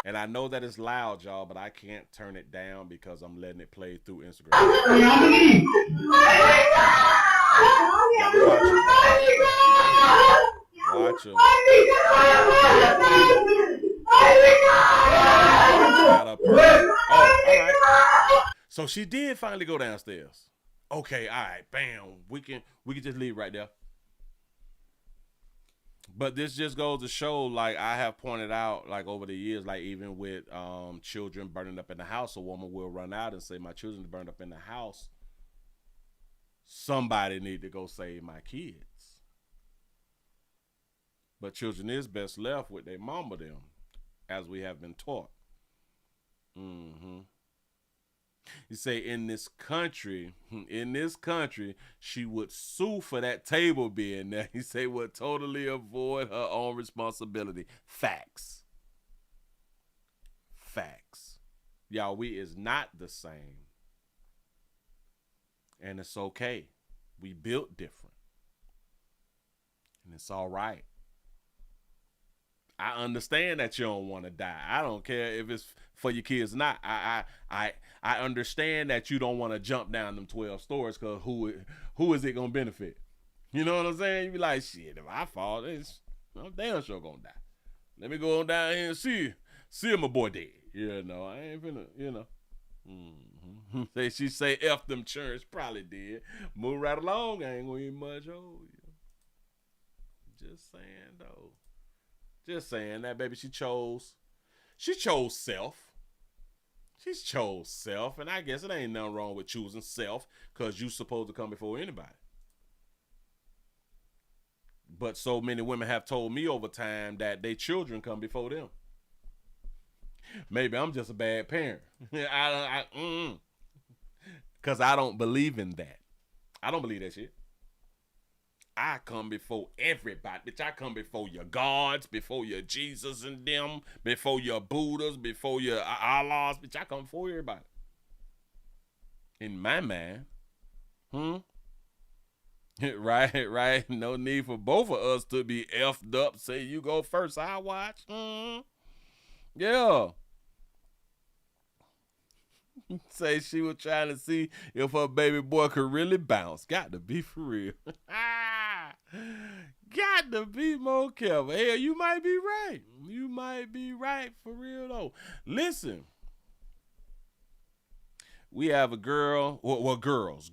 And I know that it's loud, y'all, but I can't turn it down because I'm letting it play through Instagram. Gotta watch him. Oh, all right. So she did finally go downstairs. Okay, all right, bam. We can just leave right there. But this just goes to show, like I have pointed out, like over the years, like even with children burning up in the house, a woman will run out and say, my children burned up in the house. Somebody need to go save my kids. But children is best left with their mama them, as we have been taught. You say in this country, she would sue for that table being there. He say would totally avoid her own responsibility. Facts. Y'all, we is not the same. And it's okay. We built different. And it's all right. I understand that you don't want to die. I don't care if it's for your kids or not. I understand that you don't want to jump down them 12 stories because who is it going to benefit? You know what I'm saying? You be like, shit, if I fall, I'm damn sure going to die. Let me go on down here and see my boy dead. You know, I ain't finna, you know. She say F them church, probably did. Move right along, I ain't going to eat much old. Just saying, though. Just saying that, baby, she chose self. She chose self, and I guess it ain't nothing wrong with choosing self because you supposed to come before anybody. But so many women have told me over time that their children come before them. Maybe I'm just a bad parent. Because I don't believe in that. I don't believe that shit. I come before everybody. Bitch, I come before your gods, before your Jesus and them, before your Buddhas, before your Allahs. Bitch, I come before everybody. In my mind. Right. No need for both of us to be effed up. Say you go first, I watch. Yeah. Say she was trying to see if her baby boy could really bounce. Got to be for real. Got to be more careful. Hell, you might be right. You might be right for real though. Listen. We have a girl, girls,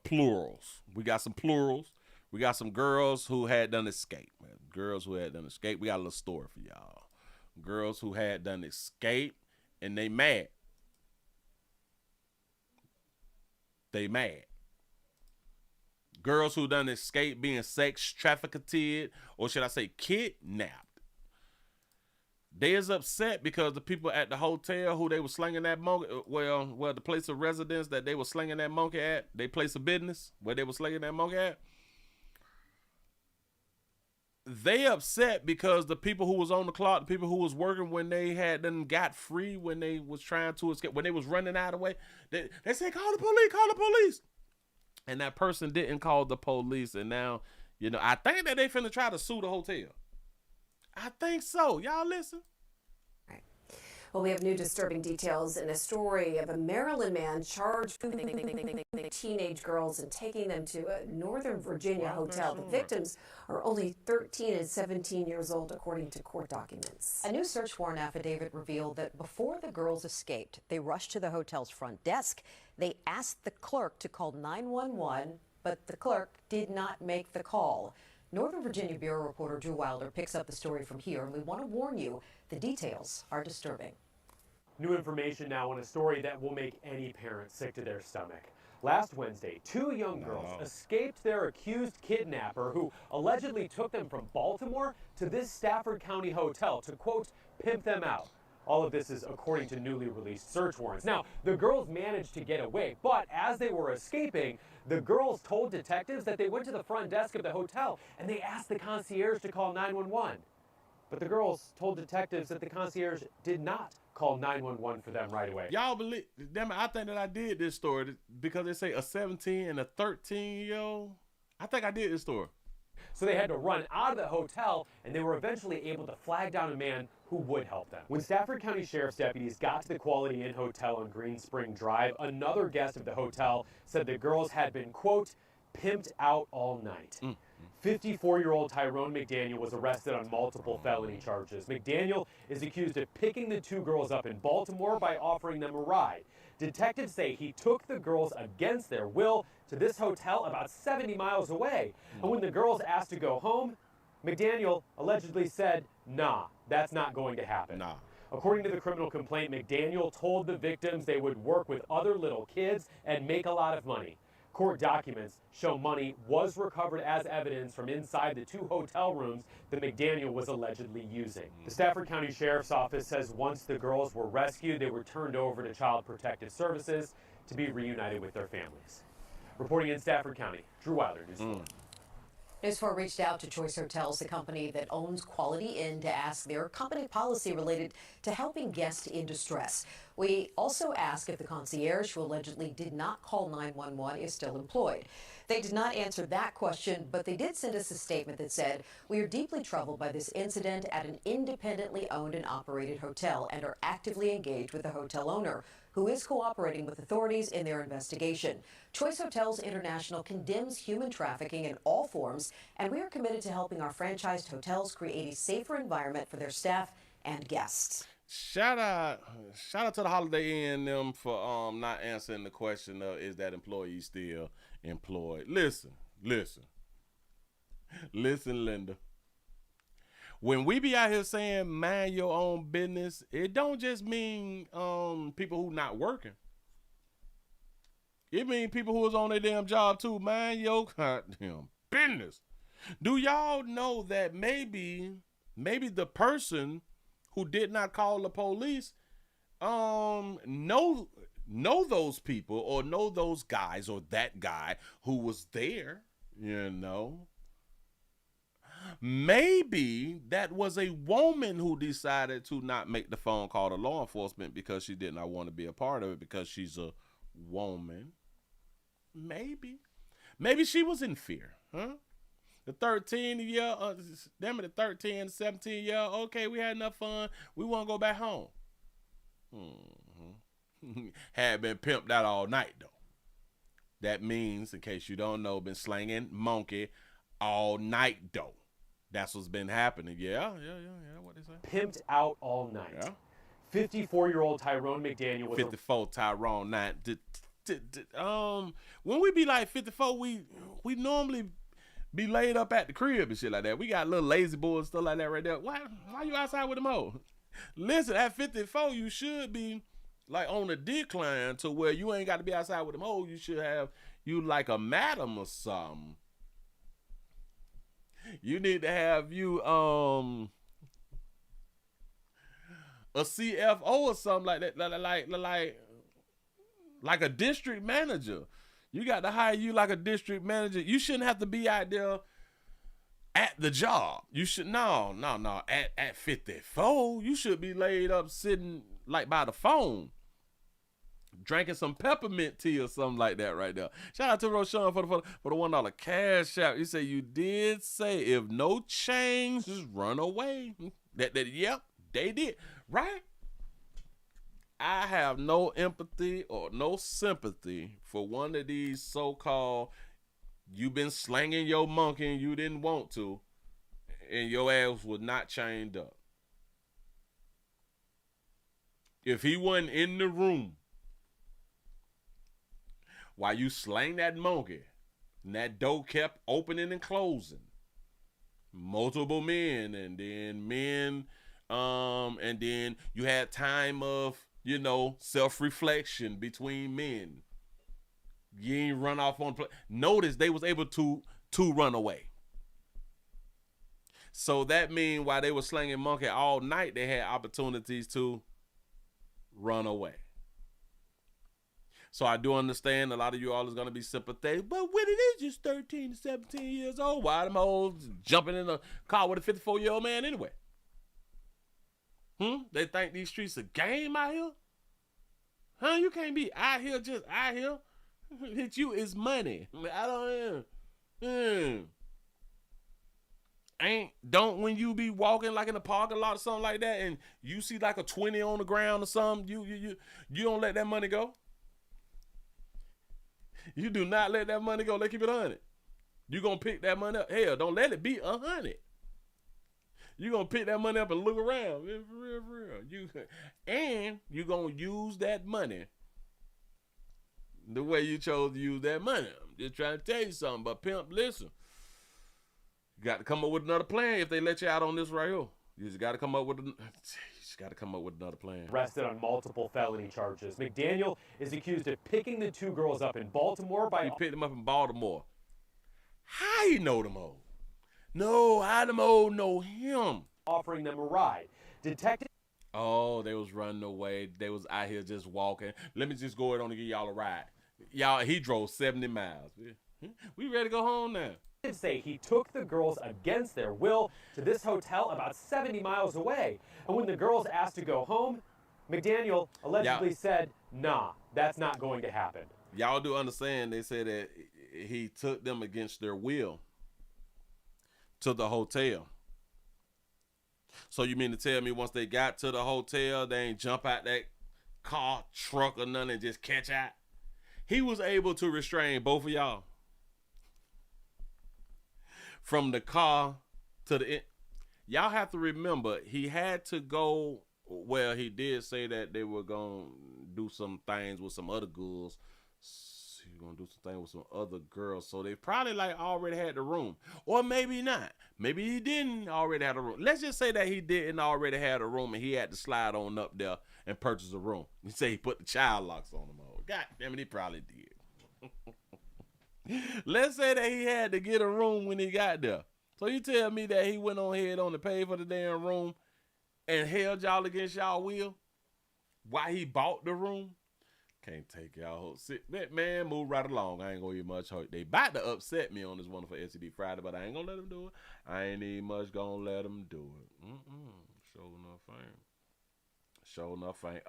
plurals. We got some plurals. We got some girls who had done escape. Girls who had done escape. We got a little story for y'all. Girls who had done escape and they mad. they mad. Girls who done escape being sex trafficked, or should I say kidnapped, they is upset because the people at the hotel who they were slinging that monkey, well, the place of residence that they were slinging that monkey at, they place of business where they were slinging that monkey at, they upset because the people who was on the clock, the people who was working when they had done got free, when they was trying to escape, when they was running out of the way, they said, call the police. And that person didn't call the police. And now, I think that they finna try to sue the hotel. I think so. Y'all listen. Well, we have new disturbing details in a story of a Maryland man charged with teenage girls and taking them to a Northern Virginia hotel. The victims are only 13 and 17 years old, according to court documents. A new search warrant affidavit revealed that before the girls escaped, they rushed to the hotel's front desk. They asked the clerk to call 911, but the clerk did not make the call. Northern Virginia Bureau reporter Drew Wilder picks up the story from here, and we want to warn you, the details are disturbing. New information now on a story that will make any parent sick to their stomach. Last Wednesday, 2 young girls escaped their accused kidnapper who allegedly took them from Baltimore to this Stafford County hotel to, quote, pimp them out. All of this is according to newly released search warrants. Now, the girls managed to get away, but as they were escaping, the girls told detectives that they went to the front desk of the hotel and they asked the concierge to call 911. But the girls told detectives that the concierge did not call 911 for them right away. Y'all believe, damn it, I think that I did this story because they say a 17 and a 13-year-old. I think I did this story. So they had to run out of the hotel, and they were eventually able to flag down a man who would help them. When Stafford County Sheriff's deputies got to the Quality Inn Hotel on Green Spring Drive, another guest of the hotel said the girls had been, quote, pimped out all night. 54-year-old Tyrone McDaniel was arrested on multiple felony charges. McDaniel is accused of picking the 2 girls up in Baltimore by offering them a ride. Detectives say he took the girls against their will to this hotel about 70 miles away. And when the girls asked to go home, McDaniel allegedly said, nah, that's not going to happen. Nah. According to the criminal complaint, McDaniel told the victims they would work with other little kids and make a lot of money. Court documents show money was recovered as evidence from inside the 2 hotel rooms that McDaniel was allegedly using. The Stafford County Sheriff's Office says once the girls were rescued, they were turned over to Child Protective Services to be reunited with their families. Reporting in Stafford County, Drew Wilder, News 4. News 4 reached out to Choice Hotels, the company that owns Quality Inn, to ask their company policy related to helping guests in distress. We also asked if the concierge, who allegedly did not call 911, is still employed. They did not answer that question, but they did send us a statement that said, we are deeply troubled by this incident at an independently owned and operated hotel and are actively engaged with the hotel owner, who is cooperating with authorities in their investigation. Choice Hotels International condemns human trafficking in all forms, and we are committed to helping our franchised hotels create a safer environment for their staff and guests. Shout out to the Holiday Inn and them for not answering the question of is that employee still employed. Listen, Linda. When we be out here saying mind your own business, it don't just mean people who not working. It mean people who is on their damn job too. Mind your goddamn business. Do y'all know that maybe the person who did not call the police know those people or know those guys or that guy who was there, Maybe that was a woman who decided to not make the phone call to law enforcement because she did not want to be a part of it because she's a woman. Maybe she was in fear, huh? The 17-year, okay, we had enough fun. We want to go back home. Had been pimped out all night, though. That means, in case you don't know, been slanging monkey all night, though. That's what's been happening. Yeah, what they say? Pimped out all night. Yeah. 54-year-old Tyrone McDaniel was 54 Tyrone night. When we be like 54, we normally be laid up at the crib and shit like that. We got little lazy boys and stuff like that right there. Why you outside with them all? Listen, at 54, you should be like on a decline to where you ain't got to be outside with them hoes. You should have you like a madam or something. You need to have you a CFO or something like that, like a district manager. You got to hire you like a district manager. You shouldn't have to be out there at the job. You should no. At 54, you should be laid up sitting like by the phone, drinking some peppermint tea or something like that right there. Shout out to Roshan for the $1 cash out. You say you did say if no change, just run away. Yep, they did. Right? I have no empathy or no sympathy for one of these so-called you've been slanging your monkey and you didn't want to, and your ass was not chained up. If he wasn't in the room while you slang that monkey, and that door kept opening and closing, multiple men, and then you had time of, self-reflection between men. You ain't run off on play. Notice they was able to run away. So that mean while they were slanging monkey all night, they had opportunities to run away. So I do understand a lot of you all is going to be sympathetic, but when it is just 13 to 17 years old, why them hoes jumping in a car with a 54-year-old man anyway? They think these streets a game out here? Huh? You can't be out here just out here. Hit you is money. I don't know. Don't when you be walking like in the parking lot or something like that and you see like a 20 on the ground or something, you don't let that money go. You do not let that money go. Let's keep it 100. You gonna pick that money up. Hell, don't let it be 100. You gonna pick that money up and look around. For real. And you gonna use that money the way you chose to use that money. I'm just trying to tell you something. But pimp, listen. You got to come up with another plan if they let you out on this right here. You just got to come up with another plan. Arrested on multiple felony charges. McDaniel is accused of picking the two girls up in Baltimore He picked them up in Baltimore. How he know them all? No, how them all know him? Offering them a ride. Detective. Oh, they was running away. They was out here just walking. Let me just go ahead on and give y'all a ride. He drove 70 miles. We ready to go home now. Say he took the girls against their will to this hotel about 70 miles away. And when the girls asked to go home, McDaniel allegedly said, nah, that's not going to happen. Y'all do understand they said that he took them against their will to the hotel. So you mean to tell me once they got to the hotel, they ain't jump out that car, truck, or nothing and just catch out? He was able to restrain both of y'all. From the car to the end. Y'all have to remember, he had to go, well, he did say that they were going to do some things with some other girls. He was going to do some things with some other girls. So they probably like already had the room. Or maybe not. Maybe he didn't already have a room. Let's just say that he didn't already have a room and he had to slide on up there and purchase a room. He say he put the child locks on them all. God damn it, he probably did. Let's say that he had to get a room when he got there. So you tell me that he went on ahead on to pay for the damn room and held y'all against y'all will while he bought the room? Can't take y'all whole sit. Man, move right along. I ain't gonna get much hurt. They about to upset me on this wonderful SCD Friday, but I ain't gonna let them do it. I ain't even much gonna let them do it. Sure enough ain't.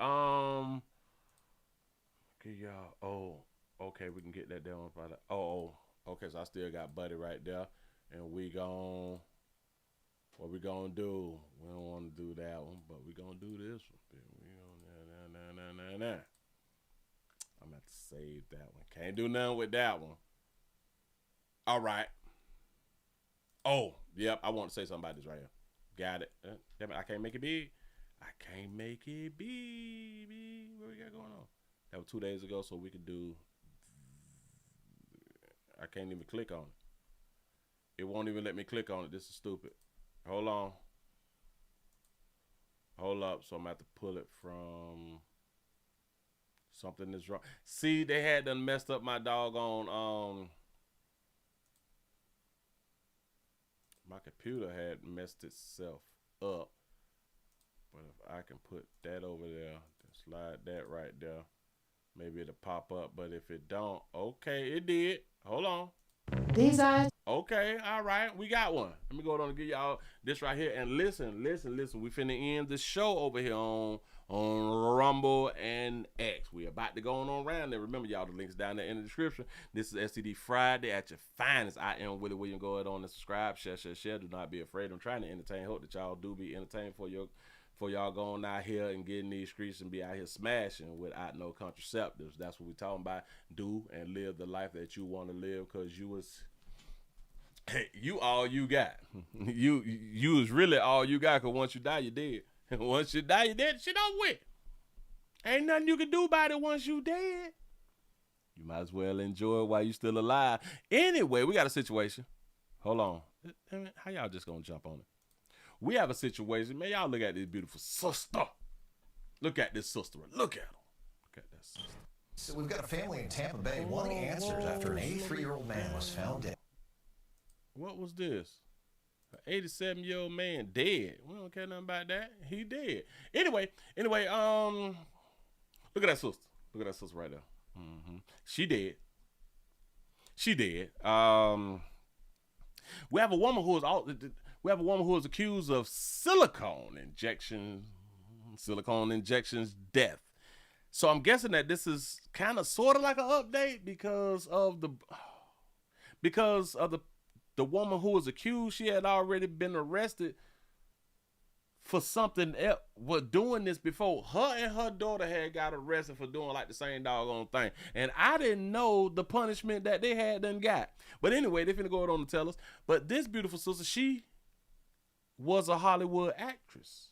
Okay, y'all. Oh. Okay, we can get that down. Okay, so I still got Buddy right there. And what we gonna do? We don't want to do that one, but we gonna do this one. I'm gonna have to save that one. Can't do nothing with that one. All right. Oh, yep, I want to say something about this right here. Got it. Damn it, I can't make it big. What we got going on? That was 2 days ago, so we could do... I can't even click on it. It won't even let me click on it. This is stupid. Hold on. Hold up. So I'm going to have to pull it from... Something is wrong. See, they had done messed up my doggone, my computer had messed itself up. But if I can put that over there, slide that right there, maybe it'll pop up. But if it don't, okay, it did. Hold on. These eyes. Okay, all right, we got one. Let me go on and give y'all this right here. And listen. We finna end the show over here on Rumble and X. We about to go on around there. Remember, y'all, the links down there in the description. This is STD Friday at your finest. I am Willie Williams. Go ahead on and subscribe, share. Do not be afraid. I'm trying to entertain. Hope that y'all do be entertained for y'all going out here and getting these streets and be out here smashing without no contraceptives. That's what we talking about. Do and live the life that you want to live, because you all you got. you is really all you got, because once you die, you're dead. Once you die, you're dead. Shit over with. Ain't nothing you can do about it once you dead. You might as well enjoy it while you still alive. Anyway, we got a situation. Hold on. How y'all just gonna jump on it? We have a situation. Man, y'all look at this beautiful sister. Look at this sister. Look at her. Look at that sister. So we've got a family in Tampa Bay wanting answers after an 83-year-old man was found dead. What was this? An 87-year-old man dead. We don't care nothing about that. He dead. Anyway, look at that sister. Look at that sister right there. She dead. We have a woman who is accused of silicone injections death. So I'm guessing that this is kind of sort of like an update because of the woman who was accused. She had already been arrested for something else, was doing this before. Her and her daughter had got arrested for doing like the same doggone thing. And I didn't know the punishment that they had done got. But anyway, they finna go on to tell us. But this beautiful sister, she was a Hollywood actress.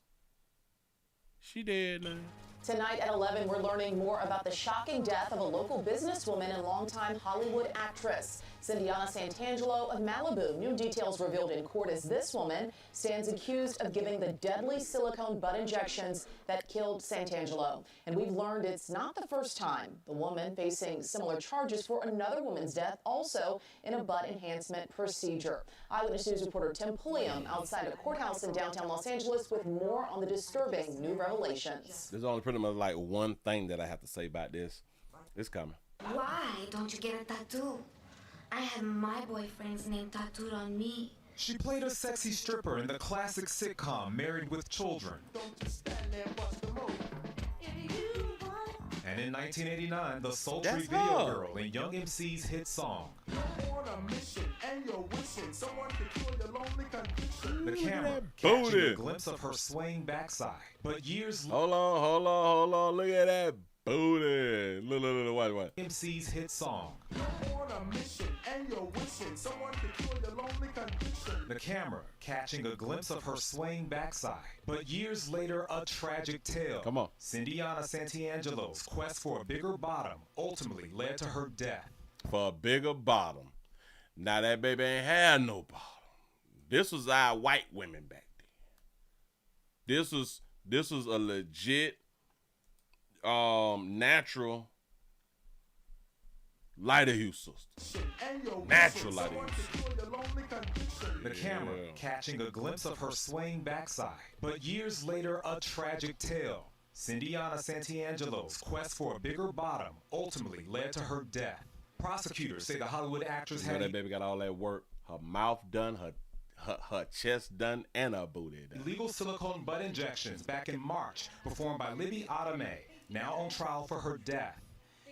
She did, man. Tonight at 11, we're learning more about the shocking death of a local businesswoman and longtime Hollywood actress, Cindiana Santangelo of Malibu. New details revealed in court as this woman stands accused of giving the deadly silicone butt injections that killed Santangelo. And we've learned it's not the first time. The woman facing similar charges for another woman's death, also in a butt enhancement procedure. Eyewitness News reporter Tim Pulliam outside a courthouse in downtown Los Angeles with more on the disturbing new revelations. There's only pretty much like one thing that I have to say about this. It's coming. Why don't you get a tattoo? I had my boyfriend's name tattooed on me. She played a sexy stripper in the classic sitcom Married with Children. And in 1989, the sultry video girl in Young MC's hit song. The camera catching a glimpse of her swaying backside. But years later, Hold on. Look at that booty. Look, watch. MC's hit song. The camera catching a glimpse of her swaying backside. But years later, a tragic tale. Come on. Cindiana Santangelo's quest for a bigger bottom ultimately led to her death. For a bigger bottom. Now that baby ain't had no bottom. This was our white women back then. This was a legit natural lighter hue sister. Natural lighter hue sister. The camera catching a glimpse of her swaying backside. But years later, a tragic tale. Cindiana Santangelo's quest for a bigger bottom ultimately led to her death. Prosecutors say the Hollywood actress had that baby got all that work. Her mouth done, her chest done, and her booty done. Illegal silicone butt injections back in March, performed by Libby Adame, now on trial for her death.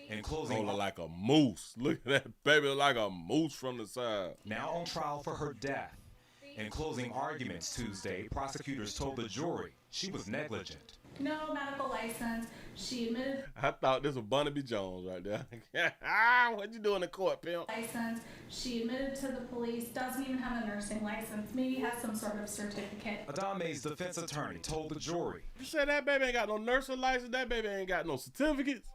In closing, look like a moose. Look at that baby, like a moose from the side. Now on trial for her death. In closing arguments Tuesday, prosecutors told the jury she was negligent. No medical license. She admitted. I thought this was Barnaby Jones right there. What you doing in court, pimp? License. She admitted to the police. Doesn't even have a nursing license. Maybe has some sort of certificate. Adame's defense attorney told the jury. You said that baby ain't got no nursing license. That baby ain't got no certificates.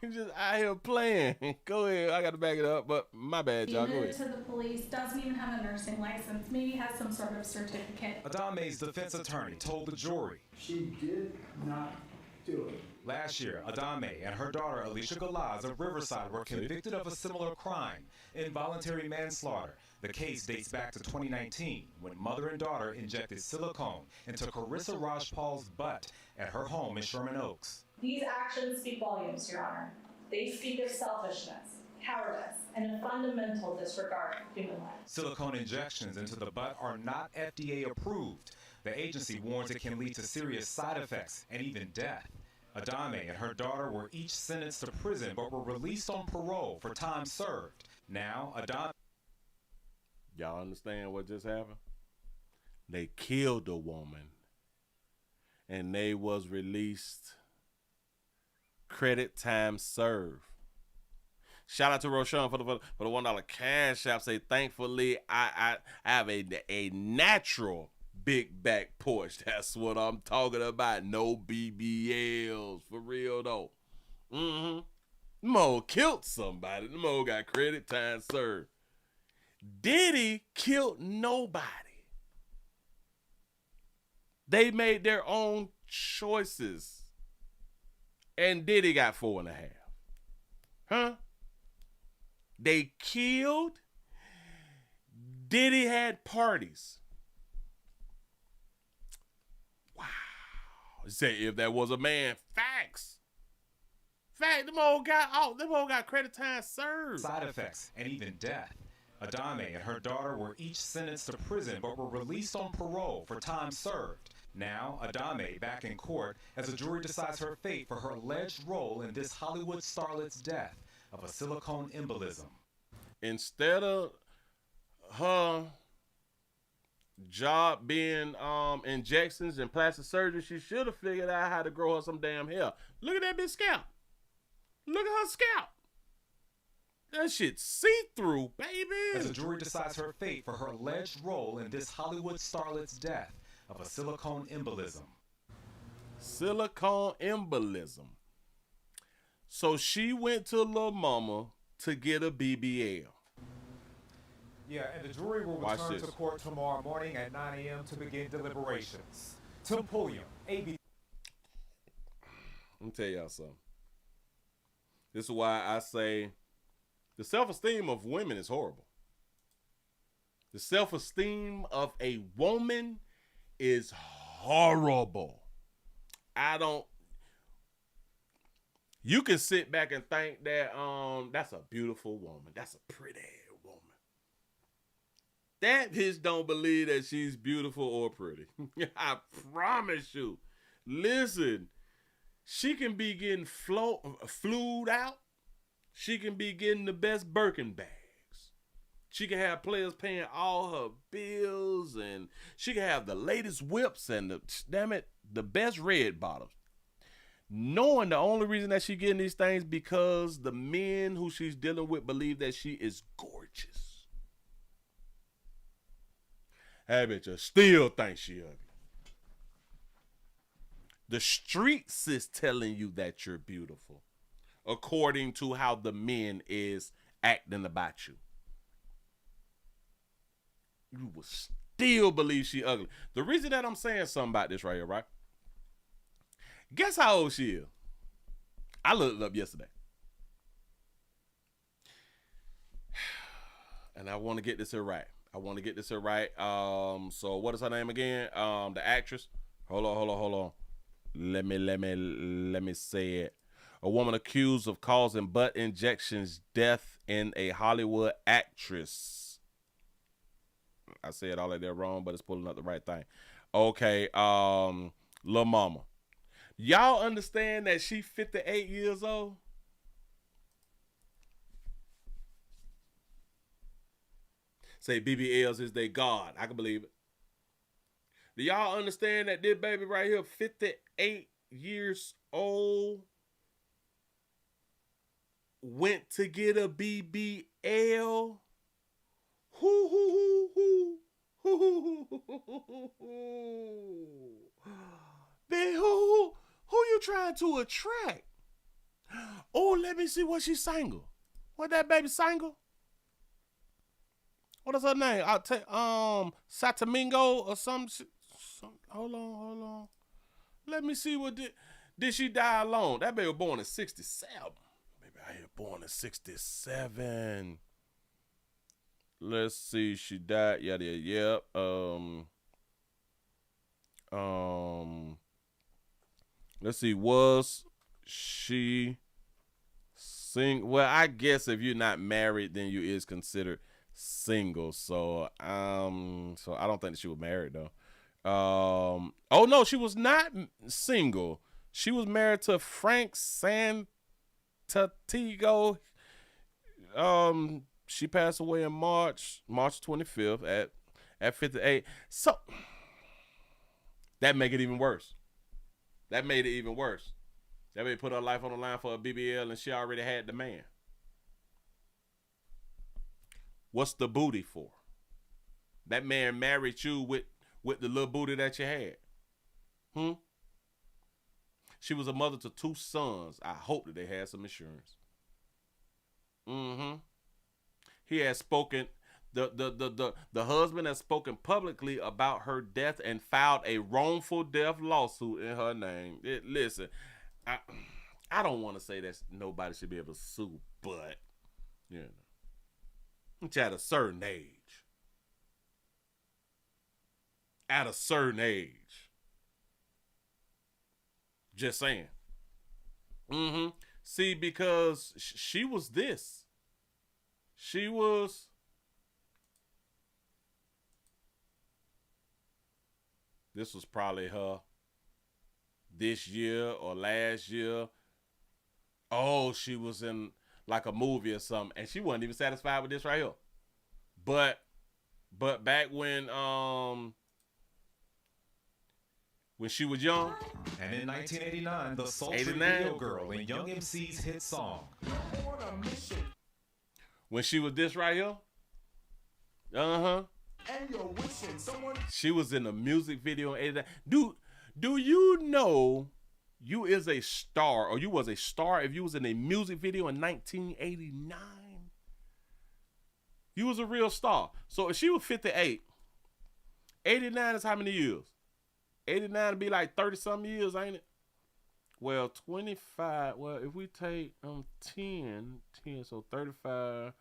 He's just out here playing. Go ahead. I got to back it up, but my bad, y'all. Go ahead. To the police. Doesn't even have a nursing license. Maybe has some sort of certificate. Adame's defense attorney told the jury. She did not doing? Last year, Adame and her daughter Alicia Galaz of Riverside were convicted of a similar crime, involuntary manslaughter. The case dates back to 2019, when mother and daughter injected silicone into Carissa Rajpal's butt at her home in Sherman Oaks. These actions speak volumes, Your Honor. They speak of selfishness, cowardice, and a fundamental disregard for human life. Silicone injections into the butt are not FDA approved. The agency warns it can lead to serious side effects and even death. Adame and her daughter were each sentenced to prison but were released on parole for time served. Now, Adame... Y'all understand what just happened? They killed a woman and they was released. Credit time served. Shout out to Roshan for the $1 cash app. Say, thankfully, I have a natural big back porch. That's what I'm talking about. No BBLs. For real, though. Mo killed somebody. Mo got credit time served. Diddy killed nobody. They made their own choices. And Diddy got 4.5. Huh? They killed. Diddy had parties. Wow. Say if that was a man, facts. Fact, them all got credit time served. Side effects and even death. Adame and her daughter were each sentenced to prison but were released on parole for time served. Now, Adame back in court as a jury decides her fate for her alleged role in this Hollywood starlet's death of a silicone embolism. Instead of her job being injections and plastic surgery, she should have figured out how to grow her some damn hair. Look at that bitch scalp. Look at her scalp. That shit see-through, baby. As a jury decides her fate for her alleged role in this Hollywood starlet's death of a silicone embolism. Silicone embolism. So she went to Lil Mama to get a BBL. Yeah, and the jury will return to court tomorrow morning at 9 a.m. to begin deliberations. Tim Pulliam, AB. Let me tell y'all something. This is why I say the self-esteem of women is horrible. The self-esteem of a woman is horrible. You can sit back and think that that's a beautiful woman. That's a pretty woman. That bitch don't believe that she's beautiful or pretty. I promise you. Listen, she can be getting flued out. She can be getting the best Birkin bags. She can have players paying all her bills, and she can have the latest whips and the best red bottoms. Knowing the only reason that she getting these things because the men who she's dealing with believe that she is gorgeous. That bitch still think she ugly. The streets is telling you that you're beautiful, according to how the men is acting about you. You will still believe she ugly. The reason that I'm saying something about this right here, right? Guess how old she is? I looked it up yesterday. And I want to get this here right. So what is her name again? The actress. Hold on. Let me say it. A woman accused of causing butt injections death in a Hollywood actress. I said all of that wrong, but it's pulling up the right thing. Okay, Lil Mama. Y'all understand that she 58 years old? Say BBLs is their God. I can believe it. Do y'all understand that this baby right here, 58 years old, went to get a BBL? Man, who you trying to attract? Oh, let me see what she's single. What that baby single? What is her name? I'll take Satamingo or some. Hold on. Let me see what Did she die alone? That baby was born in 67. Baby out here born in 67. Let's see. She died. Yeah. Let's see. Was she single? Well, I guess if you're not married, then you is considered single. So I don't think that she was married though. Oh no, she was not single. She was married to Frank Santatigo. She passed away in March 25th at 58. So that make it even worse. That made it even worse. That made put her life on the line for a BBL, and she already had the man. What's the booty for? That man married you with the little booty that you had. She was a mother to 2 sons. I hope that they had some insurance. He has spoken. The husband has spoken publicly about her death and filed a wrongful death lawsuit in her name. Listen, I don't want to say that nobody should be able to sue, but you know, it's at a certain age. At a certain age. Just saying. See, because she was this. She was. This was probably her this year or last year. Oh, she was in like a movie or something, and she wasn't even satisfied with this right here. But back when she was young. And in 1989, the sultry video girl in Young MC's hit song. When she was this right here. And you're wishing someone. She was in a music video in 89. Do you know you is a star, or you was a star if you was in a music video in 1989? You was a real star. So if she was 58, 89 is how many years? 89 would be like 30-something years, ain't it? Well, 25. Well, if we take 10, so 35,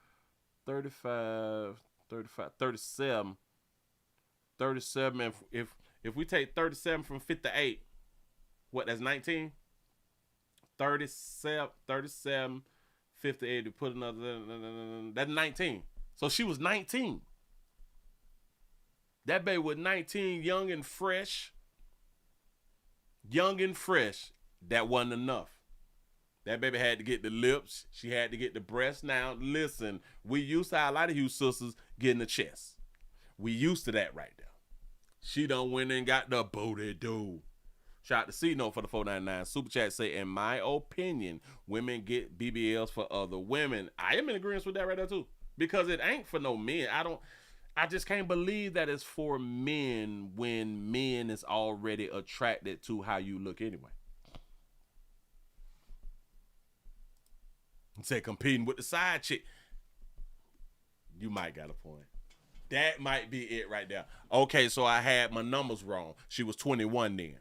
37. 37. If we take 37 from 58, what, that's 19? 37, 58, to put another, that's 19. So she was 19. That baby was 19, young and fresh. Young and fresh. That wasn't enough. That baby had to get the lips. She had to get the breasts. Now, listen, we used to, a lot of you sisters getting the chest. We used to that right there. She done went and got the booty do. Shout out to C-Note for the 499. Super chat say, in my opinion, women get BBLs for other women. I am in agreement with that right there too. Because it ain't for no men. I just can't believe that it's for men when men is already attracted to how you look anyway. Say competing with the side chick. You might got a point. That might be it right there. Okay, so I had my numbers wrong. She was 21 then.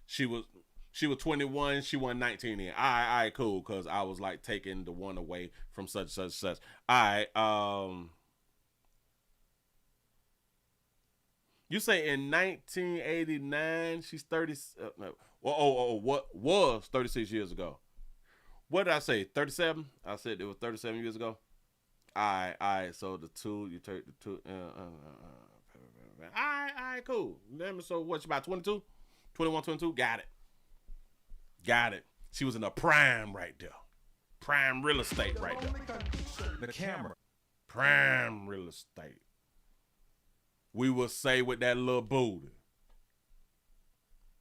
She was 21. She was 19 then. All right, cool. Because I was like taking the one away from such. All right. You say in 1989 she's 30. What was 36 years ago? What did I say? 37? I said it was 37 years ago. All right. So the 2, you take the 2. All right, cool. So what, she about 22? 21, 22? Got it. She was in a prime right there. Prime real estate right there. The camera. Prime real estate. We will say with that little booty.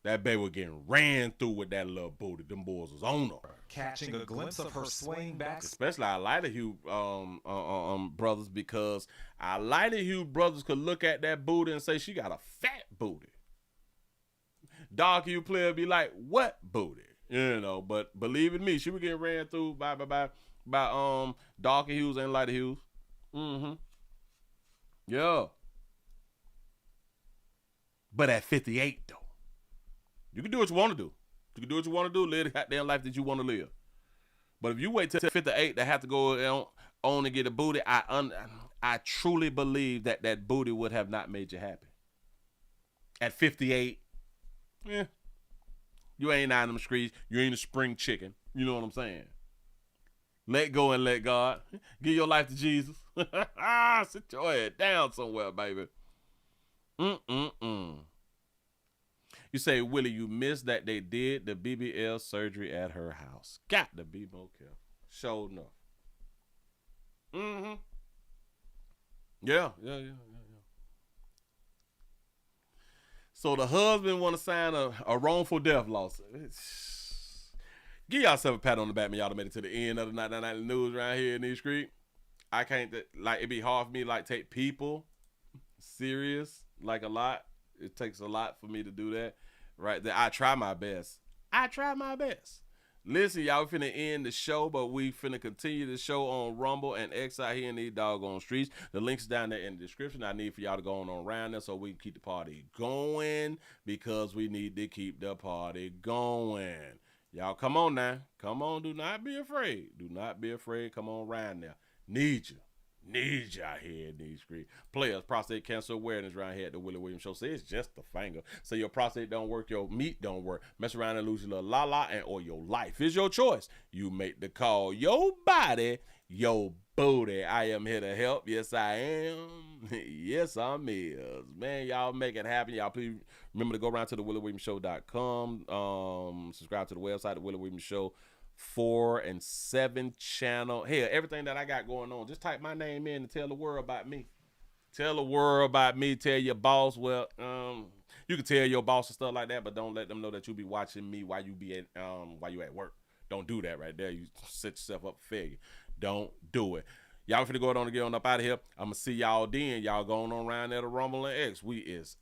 That baby was getting ran through with that little booty. Them boys was on her. Catching a glimpse of her swaying back. Especially our lighter hue brothers, because our lighter hue brothers could look at that booty and say she got a fat booty. Dark hue player be like, what booty? You know, but believe in me, she was getting ran through by darker hues and lighter hues. Yeah. But at 58 though. You can do what you want to do. You can do what you want to do, live the goddamn life that you want to live. But if you wait till 58 to have to go on and get a booty, I truly believe that booty would have not made you happy. At 58, you ain't out in them streets. You ain't a spring chicken. You know what I'm saying? Let go and let God. Give your life to Jesus. Sit your head down somewhere, baby. You say, Willie, you missed that they did the BBL surgery at her house. Got to be more careful. Sure enough. Yeah. So the husband want to sign a wrongful death lawsuit. Give yourself a pat on the back, man. Y'all done made it to the end of the night news around here in these streets. I can't, like, it'd be hard for me to, like, take people serious, like, a lot. It takes a lot for me to do that, right? I try my best. Listen, y'all, we finna end the show, but we finna continue the show on Rumble and X out here in these doggone streets. The link's down there in the description. I need for y'all to go on around there so we can keep the party going, because we need to keep the party going. Y'all, come on now. Come on, do not be afraid. Come on around there. Need you out here in these streets. Players, prostate cancer awareness around here at the Willie Williams Show. Say it's just a finger. Say your prostate don't work, your meat don't work. Mess around and lose your little la-la, and or your life is your choice. You make the call. Your body, your booty. I am here to help. Yes, I am. Yes, I'm is. Man, y'all make it happen. Y'all please remember to go around to the WillieWilliamsShow.com. Subscribe to the website, the Willie Williams Show 4 and 7 channel. Hell, everything that I got going on, just type my name in and tell the world about me. Tell the world about me. Tell your boss. Well, you can tell your boss and stuff like that, but don't let them know that you be watching me while you at work. Don't do that right there. You set yourself up for failure. Don't do it. Y'all finna go on and get on up out of here. I'm gonna see y'all then. Y'all going on around there to Rumble and X. We is